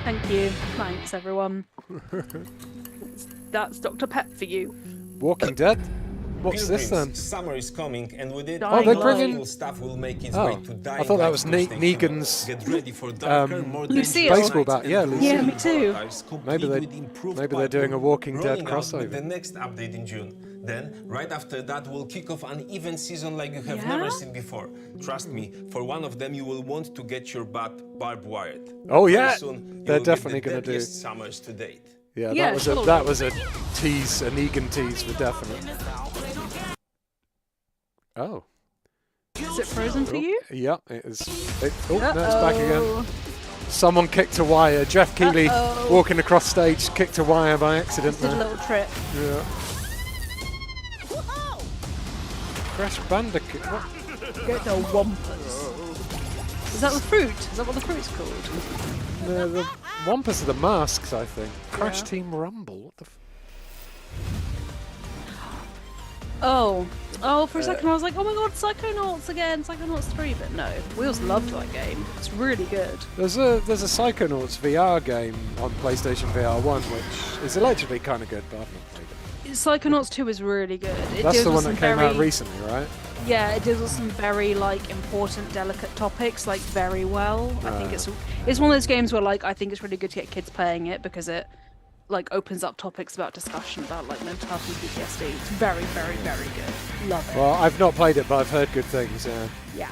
Thank you. Thanks, everyone. That's Dr. Pep for you. Walking Dead? What's this then? Summer is coming, and with it, Oh, they're bringing- cool stuff will make its Oh, way to I thought that was Negan's. Negan's Get ready for darker, more Lucille. dangerous baseball nights bat. Yeah, and Lucille. Yeah, me too. archives, complete Maybe with improved they're doing a Walking Dead rolling out with crossover. the next update in June. Then, right after that, we'll kick off an event season like you have Yeah? never seen before. Trust me, for one of them, you will want to get your butt barbed wired. Oh Very yeah, soon, you they're will get definitely the going to do. deadliest summers to date. Yeah, Yeah, that was a tease, a Negan tease for definite. Oh. Is it frozen for you? Yeah, it is. Oh, no, it's back again. Uh-oh. Someone kicked a wire. Jeff Keighley Uh-oh. walking across stage kicked a wire by accident. Did a there. little trip. Yeah. Crash Bandicoot. What? Get the Wampus. Is that the fruit? Is that what the fruit's called? The Wampus are the masks, I think. Crash Team Rumble. What the? Oh, for a second I was like, oh my god, Psychonauts again, Psychonauts 3, but no. Wheels loved that game. It's really good. There's a Psychonauts VR game on PlayStation VR 1, which is allegedly kind of good, but I've not played it. Psychonauts 2 is really good. It That's deals the with one some that came very, out recently, right? Yeah, it deals with some very like important, delicate topics like very well. I think it's one of those games where like I think it's really good to get kids playing it because it like opens up topics about discussion about like mental health and PTSD. It's very, very, very good. Love it. Well, I've not played it, but I've heard good things. Yeah. Yeah.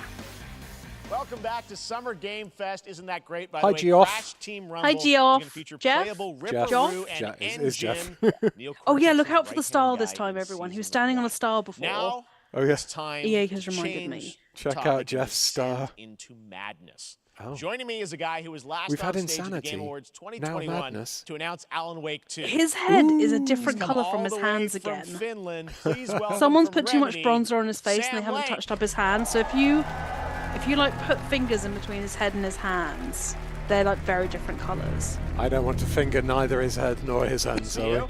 Welcome back to Summer Game Fest. Isn't that great? By Hi, the way, Geoff. Crash Team Rumble Hi, Geoff. is going to feature Jeff? playable Jeff. Ripperoo Jeff. and Is Jeff. Engine. Neil Oh yeah, Cortez look is out for the star right-hand this guy time, in everyone. He was season standing on a one. star before. Now Oh yeah. it's time EA has to reminded me. change Check the topic out and Jeff's descend star. into madness. Oh. Joining me is a guy who was last We've on had stage at the Insanity. Game Awards Now 2021 madness. to announce Alan Wake 2. His head is a different Come colour all from his the way hands from again. Finland. Please welcome Someone's from put too much Remedy, bronzer on his face and they Sam haven't Lake. touched up his hands. So if you like put fingers in between his head and his hands, they're like very different colours. I don't want to finger neither his head nor his hands, See sorry. you?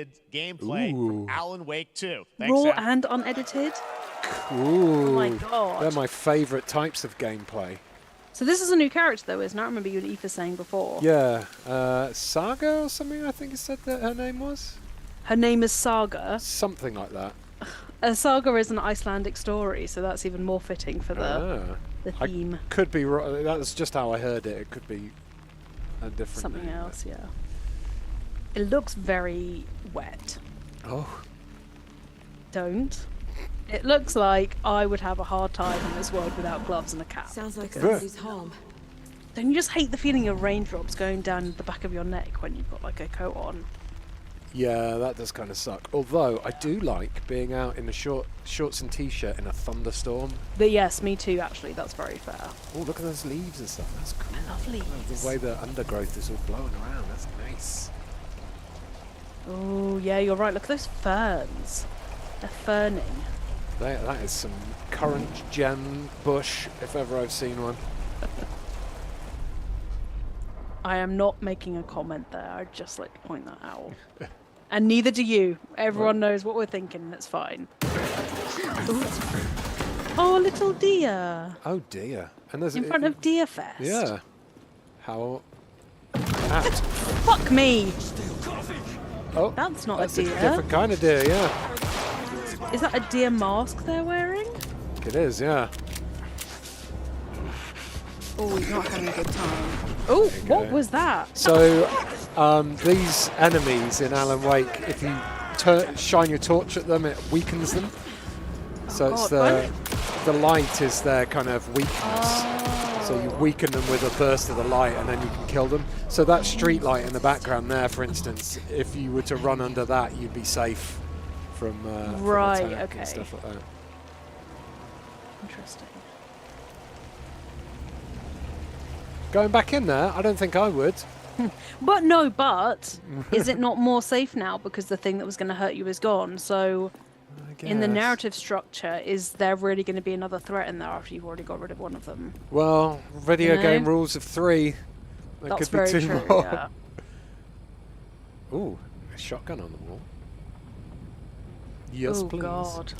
unedited gameplay from Alan Wake 2. Thanks, Raw Sam. and unedited. Cool. Oh my god. They're my favourite types of gameplay. So this is a new character, though, isn't it? I remember you and Aoife saying before. Yeah. Saga or something, I think it said that her name was? Her name is Saga. Something like that. Saga is an Icelandic story, so that's even more fitting for the theme. Could be wrong. That's just how I heard it. It could be a different Something name, else, yeah. It looks very wet. Oh. Don't. It looks like I would have a hard time in this world without gloves and a cap. Sounds like Because- somebody's home. Don't you just hate the feeling of raindrops going down the back of your neck when you've got like a coat on? Yeah, that does kind of suck. Although I do like being out in a shorts and t-shirt in a thunderstorm. But yes, me too. Actually, that's very fair. Oh, look at those leaves and stuff. That's cool. I love leaves. The way the undergrowth is all blowing around. That's nice. Oh yeah, you're right. Look at those ferns. They're ferning. That is some current gen bush, if ever I've seen one. I am not making a comment there. I'd just like to point that out. And neither do you. Everyone knows what we're thinking. That's fine. Ooh. Oh, little deer. Oh dear. And there's In front of Deer Fest. Yeah. How apt. Fuck me. Oh, That's not that's a a deer. different kind of deer, yeah. Is that a deer mask they're wearing? It is, yeah. Oh, he's not having a good time. Oh, what was that? So, these enemies in Alan Wake, if you shine your torch at them, it weakens them. So it's the light is their kind of weakness. So you weaken them with a burst of the light, and then you can kill them. So that street light in the background there, for instance, if you were to run under that, you'd be safe from attack and stuff like that. Interesting. Going back in there, I don't think I would. But is it not more safe now because the thing that was going to hurt you is gone? So in the narrative structure, is there really going to be another threat in there after you've already got rid of one of them? Well, video game rules of 3. There That's could be very 2 true, more. yeah. Ooh, a shotgun on the wall. Yes, oh, please. God.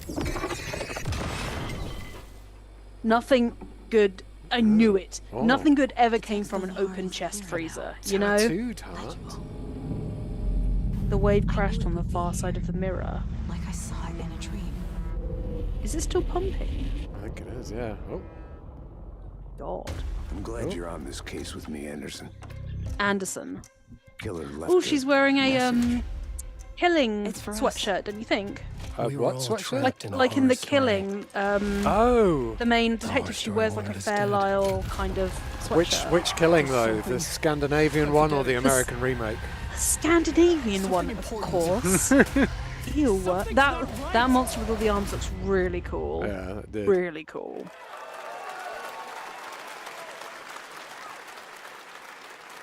Nothing good. I knew it. Oh. Nothing good ever came from an open chest freezer, you know? Tattooed heart. The wave crashed on the far side of the mirror. Like I saw it in a dream. Is it still pumping? I think it is, yeah. Oh. God. I'm glad you're on this case with me, Anderson. Killer left. Oh, she's wearing a killing sweatshirt, don't you think? What sweatshirt? Like in the killing. The main detective, she wears like a Fairlyle kind of sweatshirt. Which killing though? The Scandinavian one or the American remake? The Scandinavian one, of course. Ew, that monster with all the arms looks really cool. Yeah, it did. Really cool.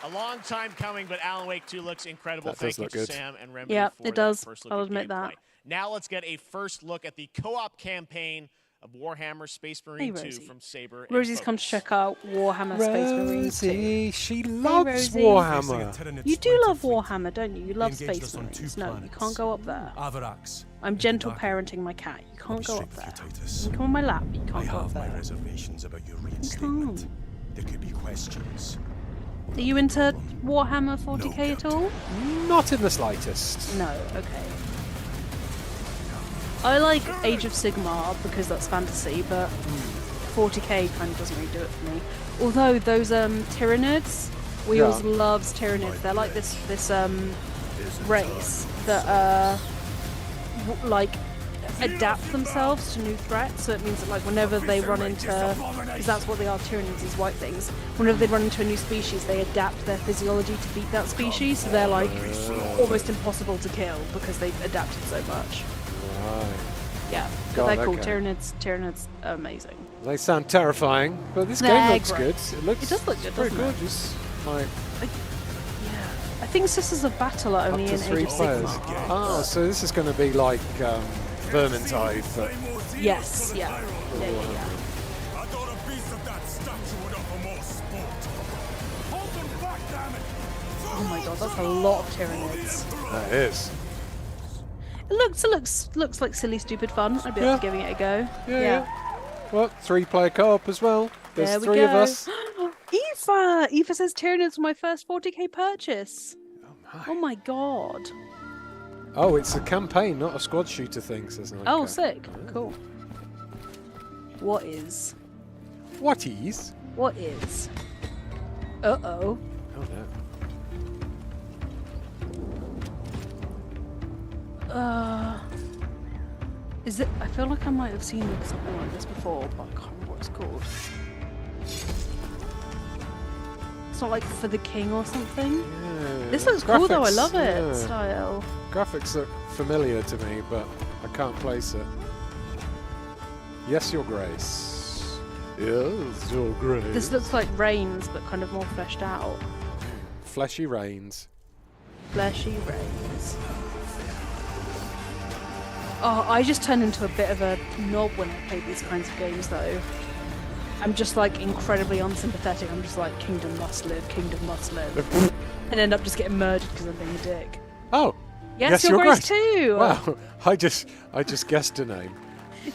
A long time coming, but Alan Wake 2 looks incredible. That Thank does you look to good. Sam and Remedy Yeah, for it does. that first look I'll at admit gameplay. that. Now let's get a first look at the co-op campaign of Warhammer Space Marine 2 Rosie. from Saber. and Rosie's come to Focus. check out Warhammer Space Marines 2. Rosie, she loves Rosie. Warhammer. You do love Warhammer, don't you? You love Space Marines. No, you can't go up there. Avarax. I'm gentle parenting my cat. You can't go up there. You come on my lap. You can't go up there. reservations about your reinstatement. There could be questions. Are you into Warhammer 40k at all? Not in the slightest. No, okay. I like Age of Sigmar because that's fantasy, but 40k kind of doesn't really do it for me. Although those Tyranids, Wheels loves Tyranids. They're like this race that like adapt themselves to new threats. So it means that like whenever they run into, because that's what they are, Tyranids, these white things. Whenever they run into a new species, they adapt their physiology to beat that species. So they're like almost impossible to kill because they've adapted so much. Right. Yeah, God, but they're cool. okay. Tyranids are amazing. They sound terrifying, but this They're game looks great. good. It does look good, very doesn't it? gorgeous. Like I think Sisters of Battle are up only to in 3 Age of players. Sigmar. Oh, so this is going to be like Vermintide. But Yes, yeah. I thought a piece of that statue would offer more sport. Hold them back, damn it! Oh my god, that's a lot of Tyranids. that is. It looks like silly, stupid fun. I'd be up for giving it a go. Yeah. Well, 3-player co-op as well. There's There we 3 go. of us. Eva says Tyranids were my first 40k purchase. Oh my god. Oh, it's a campaign, not a squad shooter thing, says Nike. Oh, sick. Cool. What is? What is? What is? Uh-oh. Oh no. Is it? I feel like I might have seen something like this before, but I can't remember what it's called. It's not like For the King or something. Yeah, This looks cool though. I graphics, love it. yeah. Style. Graphics look familiar to me, but I can't place it. Yes, Your Grace. Yes, Your Grace. This looks like Reigns, but kind of more fleshed out. Fleshy Reigns. Fleshy Reigns. Oh, I just turn into a bit of a knob when I play these kinds of games, though. I'm just like incredibly unsympathetic. I'm just like, kingdom must live, kingdom must live. And end up just getting murdered because I'm being a dick. Oh! Yes, Your Grace too! Wow, I just guessed a name.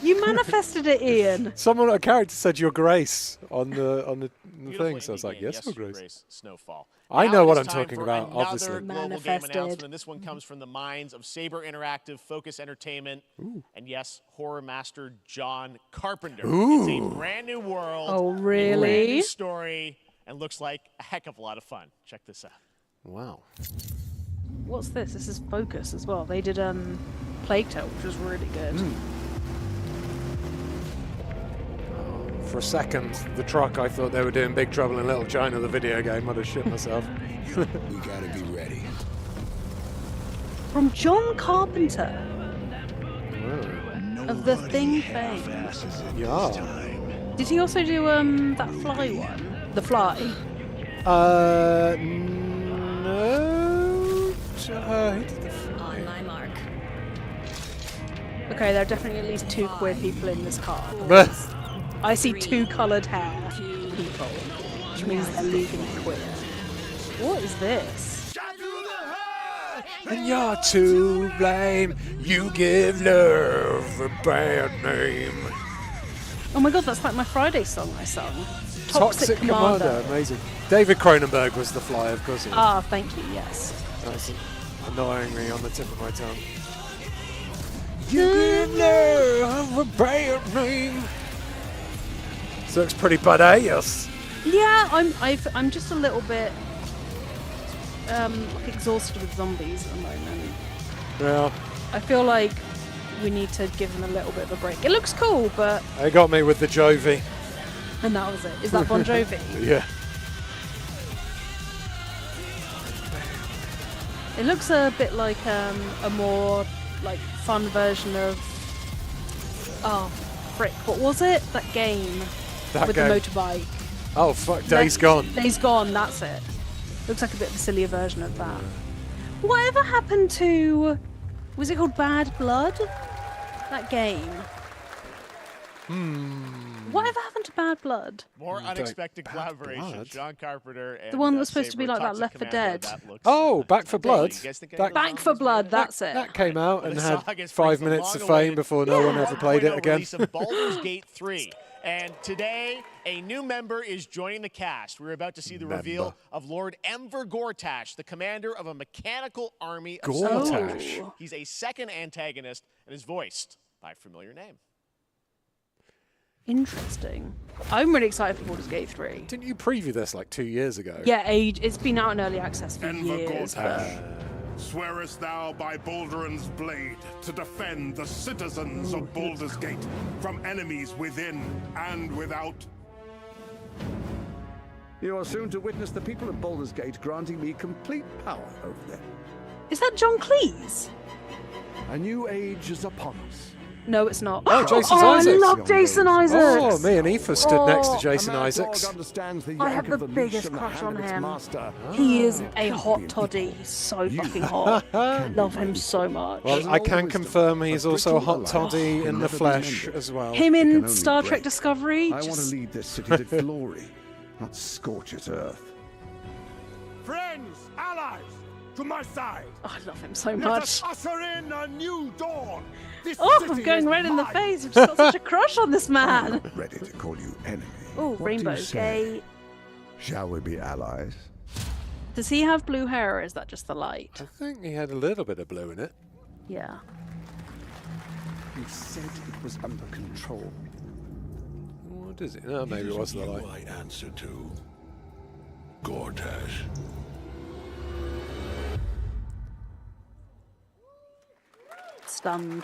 You manifested it, Ian. A character said Your Grace on the thing, so I was like, yes, Your Grace. Snowfall. I Now know it what is I'm time talking for about, another obviously. global game announcement, and this one comes from the minds of Saber Interactive, Focus Entertainment, and yes, horror master John Carpenter. It's a brand new world, Oh, a brand really? new story, and looks like a heck of a lot of fun. Check this out. Wow. What's this? This is Focus as well. They did Plague Tale, which was really good. For a second, the truck, I thought they were doing Big Trouble in Little China, the video game. I'd have shit myself. We gotta be ready. From John Carpenter of the Thing fame. Yeah. Did he also do that Fly one? The Fly. No. He did the On my mark. Okay, there are definitely at least 2 queer people in this car. But I see 2 coloured hair people, which means they're legally queer. What is this? And you're to blame. You give love a bad name. Oh my god, that's like my Friday song I sung. Toxic Commander, amazing. David Cronenberg was the Fly, of course. Ah, thank you, yes. That's annoyingly on the tip of my tongue. You give love a bad name. So looks pretty badass. Yeah, I'm just a little bit like exhausted with zombies at the moment. Yeah. I feel like we need to give them a little bit of a break. It looks cool, but They got me with the Jovi. and that was it. Is that Bon Jovi? Yeah. It looks a bit like a more like fun version of frick, what was it? That game That with game. the motorbike. Oh fuck, Days Gone. Days Gone, that's it. Looks like a bit of a sillier version of that. Whatever happened to... Was it called Bad Blood? That game. Whatever happened to Bad Blood? More unexpected Bad collaboration. Blood? John Carpenter and The one that was supposed to Saber, be like that Toxic Left 4 Commander, Dead. that looks, Oh, Back for Blood. You guys think That- Back for Blood, that's it. That came out and The had saga springs 5 the minutes of long-awaited fame before no one ever played it 1.0 again. release of Baldur's Gate 3. And today, a new member is joining the cast. We're about to see the reveal of Lord Enver Gortash, the commander of a mechanical army of Gortash. soldiers. He's a second antagonist and is voiced by a familiar name. Interesting. I'm really excited for Baldur's Gate 3. Didn't you preview this like 2 years ago? Yeah, it's been out in early access for Enver years. Gortash, swearest thou by Balduran's blade to defend the citizens of Baldur's Gate from enemies within and without? You are soon to witness the people of Baldur's Gate granting me complete power over them. Is that John Cleese? A new age is upon us. No, it's not. Oh, Jason I Isaacs. love Jason Isaacs. Oh, me and Aoife stood next to Jason Isaacs. I have the biggest crush on him. He is a hot toddy. He's so fucking hot. Love him so much. Well, I can confirm he's also a hot toddy in the flesh as well. Him in Star Trek Discovery. I want to lead this city to glory, not scorch its earth. Friends, allies, to my side. Oh, I love him so Let much. us usher in a new dawn. This Oh, city I'm going is red in the mine. face. I've just got such a crush on this man. Ready to call you enemy. Oh, What do Rainbow you say? Gate. Shall we be allies? Does he have blue hair or is that just the light? I think he had a little bit of blue in it. Yeah. You said it was under control. What is it? No, maybe it was the light. I answer to Gortash. Stunned.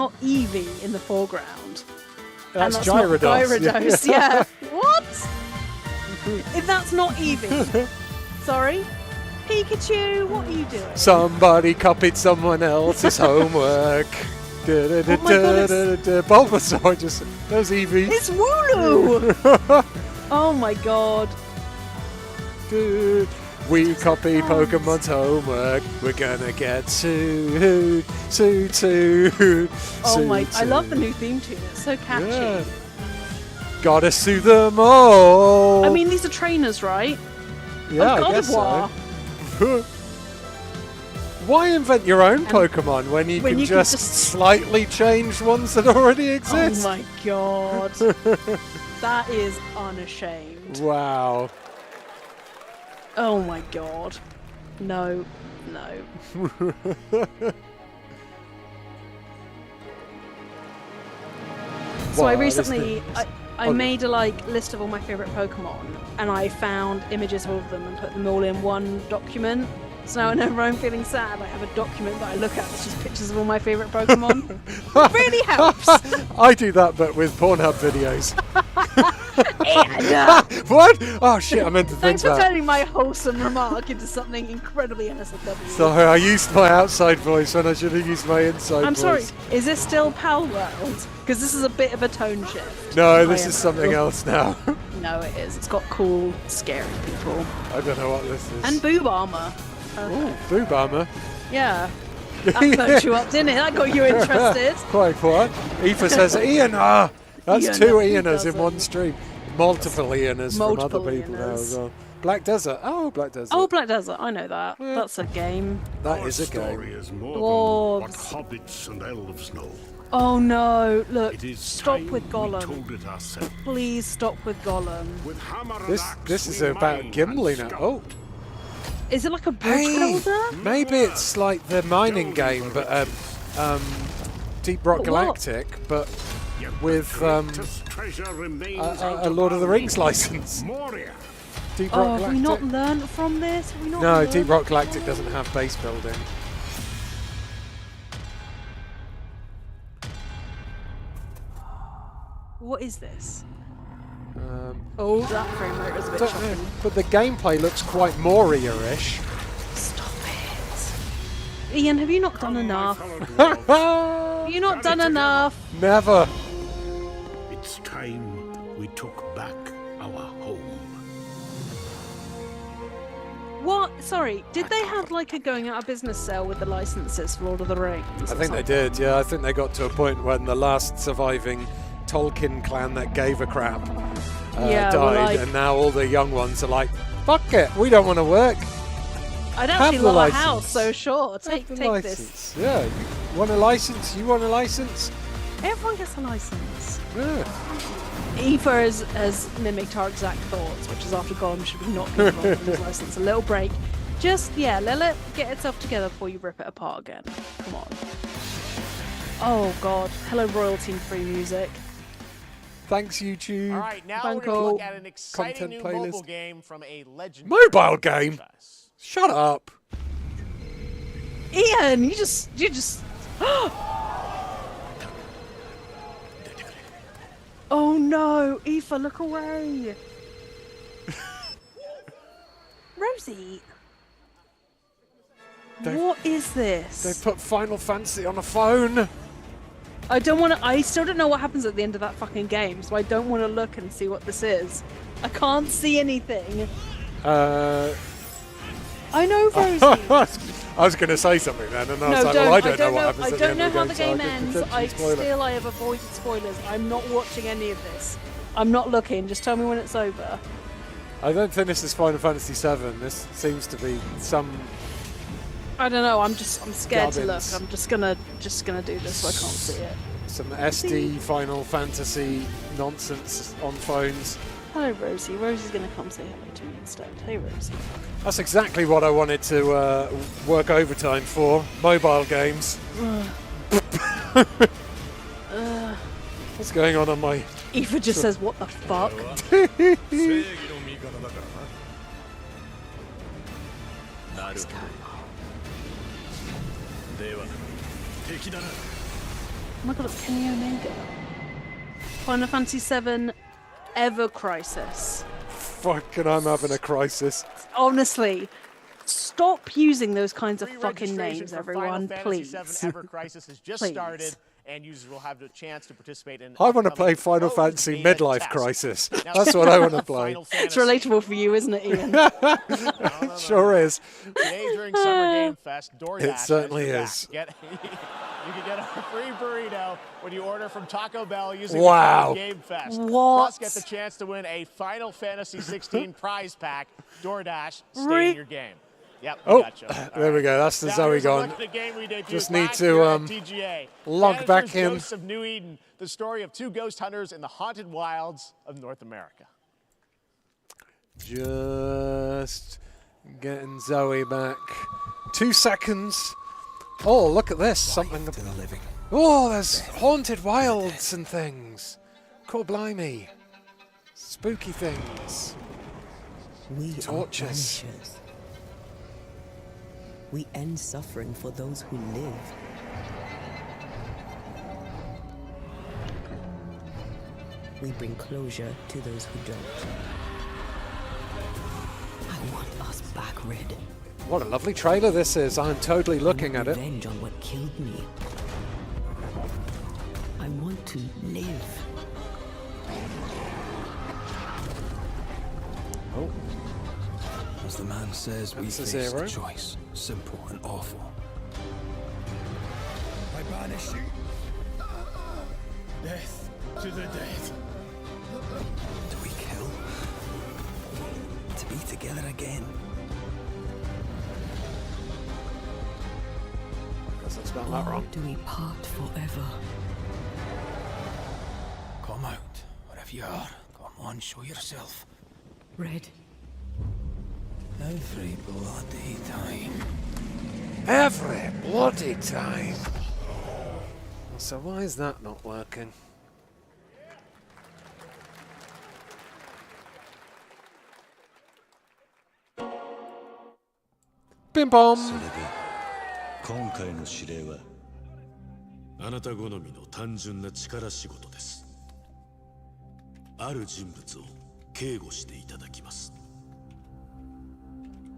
not Eevee in the foreground. That's and Gyarados. Not Gyarados, yeah. What? If that's not Eevee. Sorry? Pikachu, what are you doing? Somebody copied someone else's homework. Bulbasaur just... There's Eevee. It's Wooloo! Oh my god. We copy Pokemon's homework. We're gonna get sued. Oh my... I love the new theme tune. It's so catchy. Yeah. Gotta sue them all. I mean, these are trainers, right? Yeah, of God I guess of War. so. Why invent your own Pokemon when you can just slightly change ones that already exist? Oh my god. That is unashamed. Wow. Oh my god. No. So I recently... I made a list of all my favourite Pokemon, and I found images of all of them and put them all in one document. So now whenever I'm feeling sad, I have a document that I look at that's just pictures of all my favourite Pokemon. It really helps. I do that, but with Pornhub videos. And, what? Oh shit! I meant to think thanks for that. turning my wholesome remark into something incredibly NSFW. Sorry, I used my outside voice when I should have used my inside I'm voice. sorry. Is this still Palworld? Because this is a bit of a tone shift. No, this is something else now. No, it is. It's got cool, scary people. I don't know what this is. And boob armor. Ooh, boob armor. Yeah. That perked you up, didn't it? That got you interested. Quite what? Aoife says, Ian, that's Ian, two he Ianas in doesn't. one stream. Multiple Ianas from other people now as well. Black Desert. Oh, Black Desert. Oh, Black Desert. I know that. That's a game. That is a game. Is more than what Dwarves. hobbits and elves know. Oh no! Look, It is stop time with we Gollum. told it ourselves. Please stop with Gollum. With hammer and This axe is we about mine Gimli and now. scout. Oh, Is it like a bridge hey, builder? maybe it's like the mining game, but Deep Rock But what? Galactic, but Yet with the greatest treasure remains out a of Lord of the our Rings reach. license. Moria. Deep Oh, Rock have Galactic. we not learned from this? Have we not No, learned Deep Rock Galactic doesn't have base building. What is this? Um, Oh, that frame rate was a bit don't shocking. know, but the gameplay looks quite Moria-ish. Stop it. Ian, have you not done enough? Have you not done enough? Never. It's time we took back our home. What? Sorry, did they have like a going out of business sale with the licenses for Lord of the Rings? I think they did, yeah. I think they got to a point when the last surviving Tolkien clan that gave a crap Yeah, died, well, like- and now all the young ones are like, fuck it, we don't want to work. I'd Have actually the love license. a house, so sure, take The this. license. Yeah, you want a license? You want a license? Everyone gets a license. Yeah. Aoife has mimicked our exact thoughts, which is after Gollum should be not given his license. A little break. Just, yeah, let it get itself together before you rip it apart again. Come on. Oh, God. Hello, royalty-free music. Thanks, YouTube. All right, now Thank we're going to you. look at an exciting Content new playlist. mobile game from a legendary Mobile game? franchise. Shut up. Ian, you just. Oh no, Aoife, look away. Rosie. What is this? They put Final Fantasy on a phone. I don't want to. I still don't know what happens at the end of that fucking game, so I don't want to look and see what this is. I can't see anything. I know Rosie. I was going to say something then, and I was No, like, don't. well, I don't know what know. happens I at the don't end know of how the the game, game so I could ends. potentially spoil it. I have avoided spoilers. I'm not watching any of this. I'm not looking. Just tell me when it's over. I don't think this is Final Fantasy VII. This seems to be some... I don't know. I'm scared to look. Gubbins. I'm just gonna do this so I can't see it. Some SD Final Fantasy nonsense on phones. Hello, Rosie. Rosie's gonna come say hello to me instead. Hey, Rosie. That's exactly what I wanted to work overtime for. Mobile games. What's going on my... Aoife just says, "What the fuck?" What's going on? Oh my god, it's Kenny Omega. Final Fantasy VII Ever Crisis. Fucking, I'm having a crisis. Honestly, stop using those kinds of fucking Pre-registration names, for everyone, Final please. Fantasy VII Ever Crisis has just Please. started, and users will have the chance to participate in. I want to play Final Fantasy Midlife Crisis. That's what I want to play. It's relatable for you, isn't it, Ian? No. Sure is. Today during Summer Game Fest, DoorDash. It certainly is. You can get a free burrito when you order from Taco Bell using Wow. the Game Fest. What? Plus, get the chance to win a Final Fantasy 16 prize pack. DoorDash, stay in your game. Yep, we got you. There we go. That's the Now Zoe here's a gone. look at the game we debuted Just need last year at to TGA. log back Managers in. Ghosts of New Eden, the story of two ghost hunters in the haunted wilds of North America. Just getting Zoe back. 2 seconds. Oh, look at this. Something. Oh, there's haunted wilds and things. Cool, blimey. Spooky things. We Torches. are banishers. We end suffering for those who live. We bring closure to those who don't. I want us back, Red. What a lovely trailer this is. I'm totally looking at it. Revenge on what killed me. I want to live. Oh. As the man says, we That's a face zero. a choice, simple and awful. I banish you. Death to the dead. Do we kill? To be together again? Guess I spelled that Or wrong. do we part forever? Come out, wherever you are. Come on, show yourself. Red. Every bloody time. Every bloody time. So why is that not working? Bim bom. 今回の指令はあなた好みの単純な力仕事です。ある人物を警護していただきます。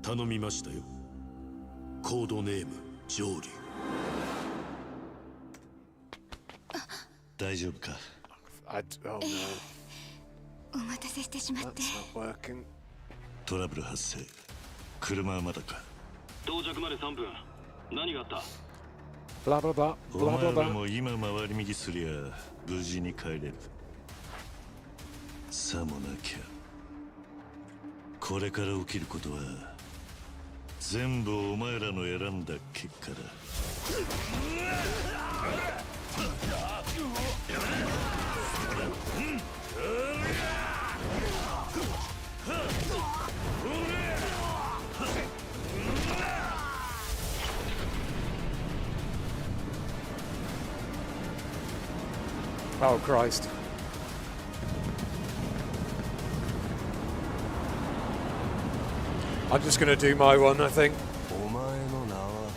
頼みましたよ。コードネーム上流。大丈夫か？ Oh no. お待たせしてしまって。 That's not working. トラブル発生。車はまだか？到着まで3分。何があった？ Blah blah blah. お Blah 前 blah ら blah. も今回り右すりゃ無事に帰れる。さもなきゃこれから起きることは全部お前らの選んだ結果だ。Oh Christ. I'm just gonna do my one, I think. お前の名は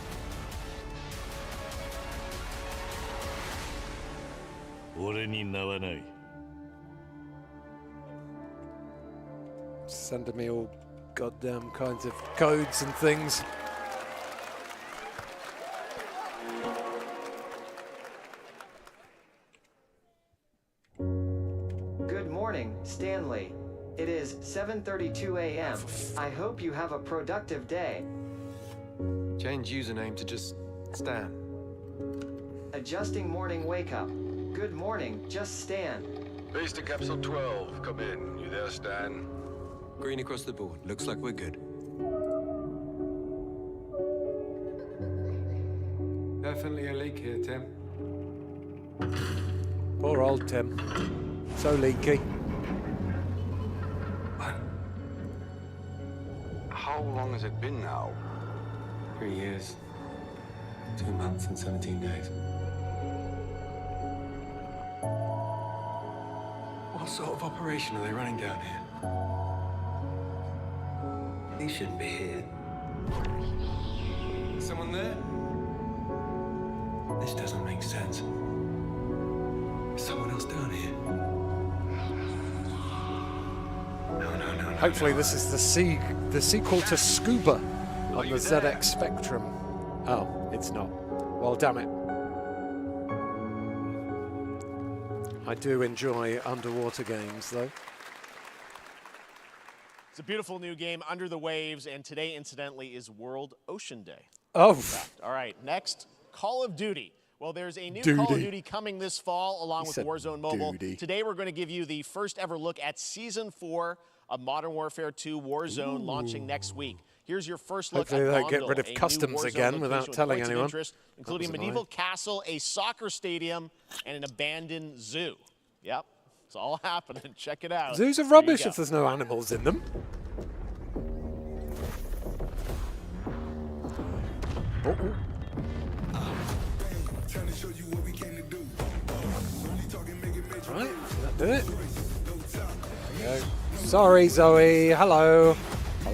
俺に名はない。 Sending me all goddamn kinds of codes and things. Good morning, Stanley. It is 7:32 a.m. I hope you have a productive day. Change username to just Stan. Adjusting morning wake up. Good morning, just Stan. Base to capsule 12. Come in. You there, Stan? Green across the board. Looks like we're good. Definitely a leak here, Tim. Poor old Tim. So leaky. How long has it been now? 3 years. 2 months and 17 days. What sort of operation are they running down here? He shouldn't be here. Someone there? This doesn't make sense. Is someone else down here? No. Hopefully this is the sequel to Scuba on the ZX Spectrum. Oh, it's not. Well, damn it. I do enjoy underwater games, though. It's a beautiful new game, Under the Waves, and today, incidentally, is World Ocean Day. Oh. All right, next, Call of Duty. Well, there's a new Duty. Call of Duty coming this fall along He with said Warzone Mobile. duty. Today, we're going to give you the first ever look at Season 4 of Modern Warfare 2 Warzone launching next week. Here's your first look Hopefully at they don't get Gondel, rid of a new customs Warzone again location without with telling points of anyone. interest, including a That was medieval castle, a soccer stadium, and an abandoned zoo. Yep, it's all happening. Check it out. Zoos are There you rubbish go. if there's no animals in them. Right, that did it. There we go. Sorry, Zoe. Hello.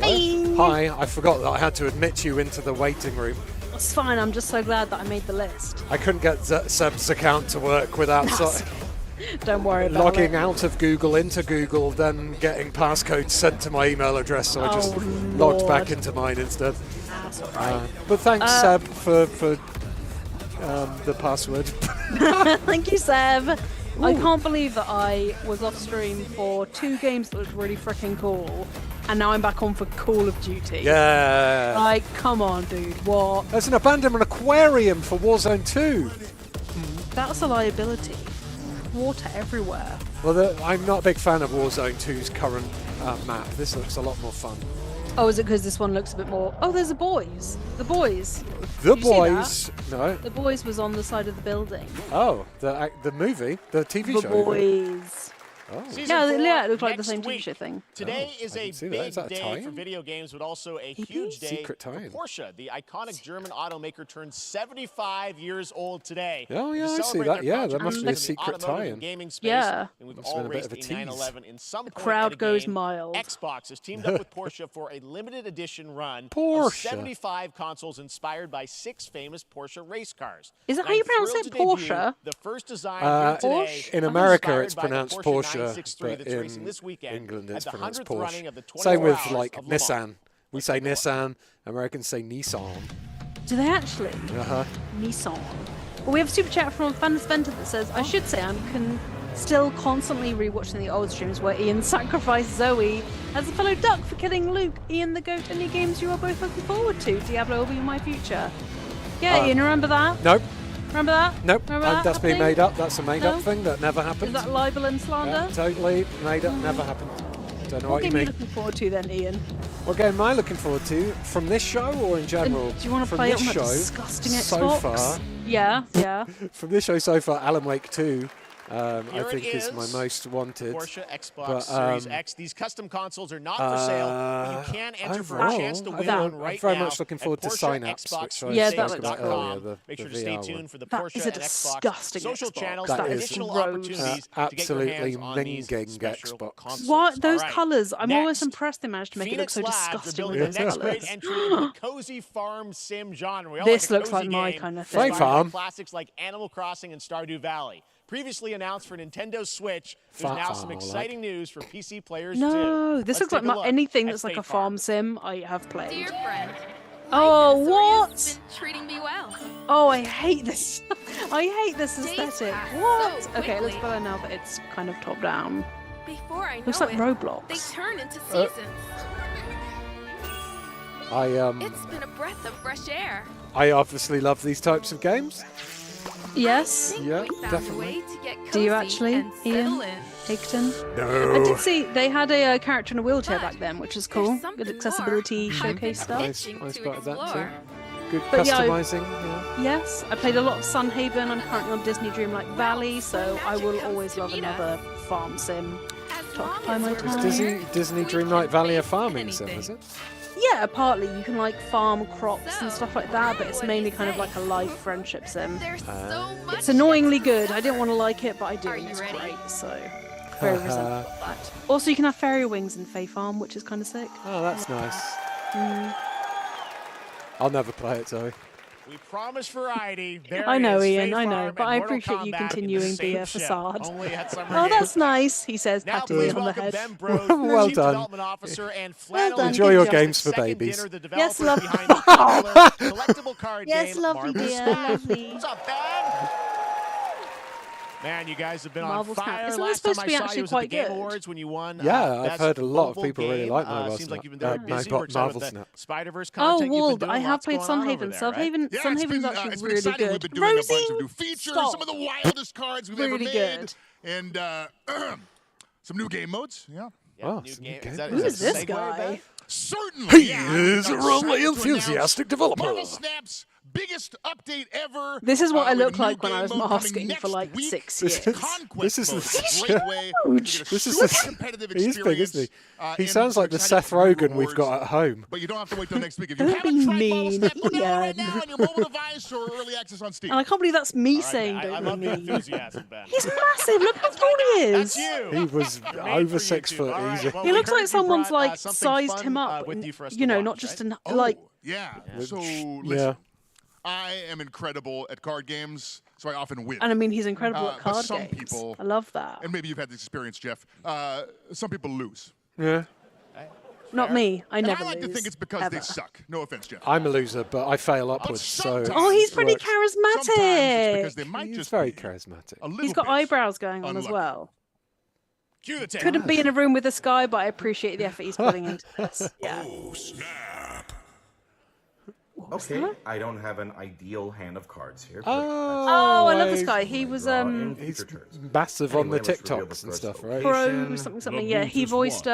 Hey. Hi. I forgot that I had to admit you into the waiting room. It's fine. I'm just so glad that I made the list. I couldn't get Seb's account to work without Don't worry about logging it. out of Google into Google, then getting passcodes sent to my email address, so I just logged back into mine instead. That's all right. But thanks, Seb, for the password. Thank you, Seb. I can't believe that I was off stream for 2 games that looked really freaking cool, and now I'm back on for Call of Duty. Yeah. Like, come on, dude. What? There's an abandoned aquarium for Warzone 2. That's a liability. Water everywhere. Well, I'm not a big fan of Warzone 2's current map. This looks a lot more fun. Oh, is it because this one looks a bit more... Oh, there's the boys. The boys. The Did you see Boys. that? No. The boys was on the side of the building. Oh, the movie, the TV The show. Boys. Oh. Yeah, it looked like the next same week. TV thing. Today is a big Is that a day tie-in? for video games, but also a huge day Secret for tie-in. Porsche. The iconic German automaker turned 75 years old today. Oh, yeah, To I see celebrate that. their Yeah, there must contributions be a in the secret automotive and tie-in. gaming space, Yeah. and we've Must have all been a bit raced of a a tease. 911 in some The point crowd at a goes game. mild. Xbox has teamed up with Porsche for a limited edition run of Porsche. 75 consoles inspired by 6 famous Porsche race cars. Is that And how you I'm pronounce thrilled it, to debut Porsche? The first design here today, In America, inspired it's by the pronounced Porsche Porsche, 963 but that's racing this in weekend England, at it's the pronounced 100th running of the Porsche. Same 24 with hours like of Le Mans. Nissan. We say Nissan. Americans say Nissan. Do they actually? Uh-huh. Nissan. Well, we have a super chat from Fan Venter that says, I should say still constantly rewatching the old streams where Ian sacrificed Zoe as a fellow duck for killing Luke. Ian the Goat, any games you are both looking forward to? Diablo will be in my future. Yeah, Ian, remember that? Nope. Remember that? Nope. Remember that That's been happening? made up. That's a made-up No? thing that never happened. Is that libel and slander? Yeah, totally made up. Never happened. Don't know What what you game are you mean. looking forward to then, Ian? What game am I looking forward to from this show or in general? Do you want to from play it this on that show disgusting so Xbox? far? Yeah, yeah. From this show so far, Alan Wake 2, I Here think it is my most wanted. Porsche Xbox But, Series X. These custom consoles are not for sale, but you can enter for a chance to win one right I'm very now much looking at forward to Porsche Synapse, Xbox which I Yeah, spoke that about looks earlier. cool. Make the sure to stay VR tuned one. for the That Porsche is a and Xbox disgusting social Xbox. channels That for is additional gross. opportunities to get your Absolutely hands on these minging special Xbox. consoles. What? Those All right. colours? I'm almost Next, impressed they managed to make Phoenix it look so Labs are disgusting building with the those next great colours. entry into the cozy farm sim genre. We all This like a looks like cozy my game kind of Frame thing. inspired by Farm. classics like Animal Crossing and Stardew Valley. Previously announced for Nintendo Switch, there's Farm now Farm, some I like. exciting news for PC players too. No, this Let's looks like take a look anything at that's like a State farm sim I have played. Dear friend, Oh, Life what? has been treating me well. Oh, I hate this. I hate this Days aesthetic. pass What? so Okay, it looks quickly. better now that it's kind of top down. Before I know Looks like it, Roblox. they turn into seasons. It's been a breath of fresh air. I obviously love these types of games. Yes. Yeah, We found a definitely. way to get cozy Do you actually, and Ian? settle in. Higton? No. I did see they had a character in a wheelchair back then, which is cool. There's Good something accessibility more showcase I've stuff. been I itching to spotted that too. explore. Good But yeah, customizing. Yeah. Yes, I played a lot of Sunhaven. I'm currently on Disney Dreamlight Valley, so I will always love to farm sim to occupy my Is time. Disney Dreamlight Valley a farming sim, is it? Yeah, partly. You can like farm crops and stuff like that, but it's mainly kind of like a life friendship sim. It's annoyingly good. I didn't want to like it, but I do, and it's great, so very resentful of that. Also, you can have fairy wings in Fae Farm, which is kind of sick. Oh, that's nice. Mm. I'll never play it, sorry. We promise variety. There I know, is Fae Fae I know, Farm but and I Mortal appreciate you Kombat in continuing same the show, facade. Only at Summer Oh, Games. that's nice, he says, Now patting please me on the welcome head. Ben Brode, Well Chief done. Development Officer and Well Flannel. done. Enjoy your Just games for second babies. dinner, the Yes, developer love. behind the popular collectible card Yes, game lovely Marvel's dear, Spirit. lovely. What's up, Ben? Man, you guys have been Marvel on Snap. fire. Isn't this Last time supposed to I be saw you actually was at the quite Game good? Awards when you won. Yeah, I've Best heard a lot of Mobile people really Game. like Marvel Seems Snap. like you've been very No, busy. but We're excited Marvel with the Snap. Spider-Verse Oh, content you've been Wald, doing. I have Lots played going on over Sunhaven. there, right? Sunhaven's actually it's been really exciting. good. We've been doing Rosie, a bunch of new features, stop. some of the wildest cards we've ever Really made, good. and some new game modes. Yeah. Oh, New some game. new Is that, game Who is is that this segue, guy? Ben? Certainly. He is a really enthusiastic developer. Marvel Snap's biggest update ever. This is what I with a look new like when I game was mode coming masking next for like week. 6 This years. is- Conquest this is mode. the- It's a great way to get a This is super the- competitive He is big, experience. isn't he? He and sounds like the excited Seth for new Rogen we've rewards. got at home. But you don't have to wait till next week. If you Don't haven't be tried Marvel mean. Snap, go download Yeah. right now on your mobile device or early access on Steam. And I can't believe that's me All right, saying I don't love be the mean. enthusiasm, Ben. He's massive. Look how tall he is. That's you. He was Made over for 6 YouTube. foot All right, easy. well, He we looks heard like you someone's brought, like something sized fun, him up, with you for us to you know, watch, not just right? an like. Yeah. With- So yeah. listen, I am incredible at card games, so I often win. And I mean, he's incredible at but card some games. people, I love that. and maybe you've had this experience, Jeff. Some people lose. Yeah. Not me. I And never I like lose. to think it's because they ever. suck. No offense, Jeff. I'm a loser, but I fail upwards. So sometimes- Oh, he's pretty works. Sometimes it's charismatic. because they might He's just very be charismatic. a little He's got bit eyebrows going on as unlucky. well. Cue the tape. Couldn't be in a room with this guy, but I appreciate the effort he's putting into this. Yeah. Oh, snap. Okay, I don't have an ideal hand of cards here. Oh, I love this guy. He was He's massive on the Anyway, let's reveal the TikToks and first stuff, right? pro something. Yeah, he voiced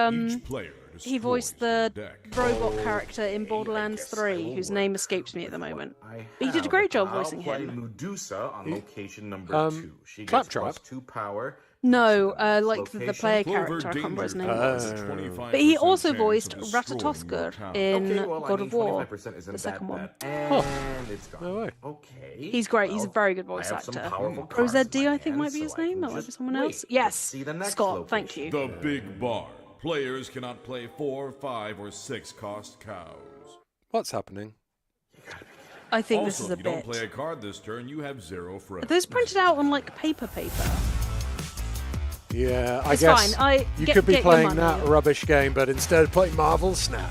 he voiced the robot character in Borderlands 3, whose name escapes me at the moment. But he did a great job voicing him. Medusa on location number 2. She gets +2 power. No, like the player character. I can't remember his name. But he also voiced Ratatoskr in God of War, the second one. And it's gone. No way. Okay. He's great. He's a very good voice I have some actor. powerful cards in OZD, my I think, hand, might be his so I name. can That might be just someone wait. else. Yes. See the next Scott, thank you. The Big Bar. Players cannot play 4, 5, or 6 cost cows. What's happening? I think Also, this is a if you don't bit. play a card this turn, you have 0 friends. Are those printed out on like paper? Yeah, I It's guess fine. you Get- could be get your playing money. that rubbish game, but instead play Marvel Snap.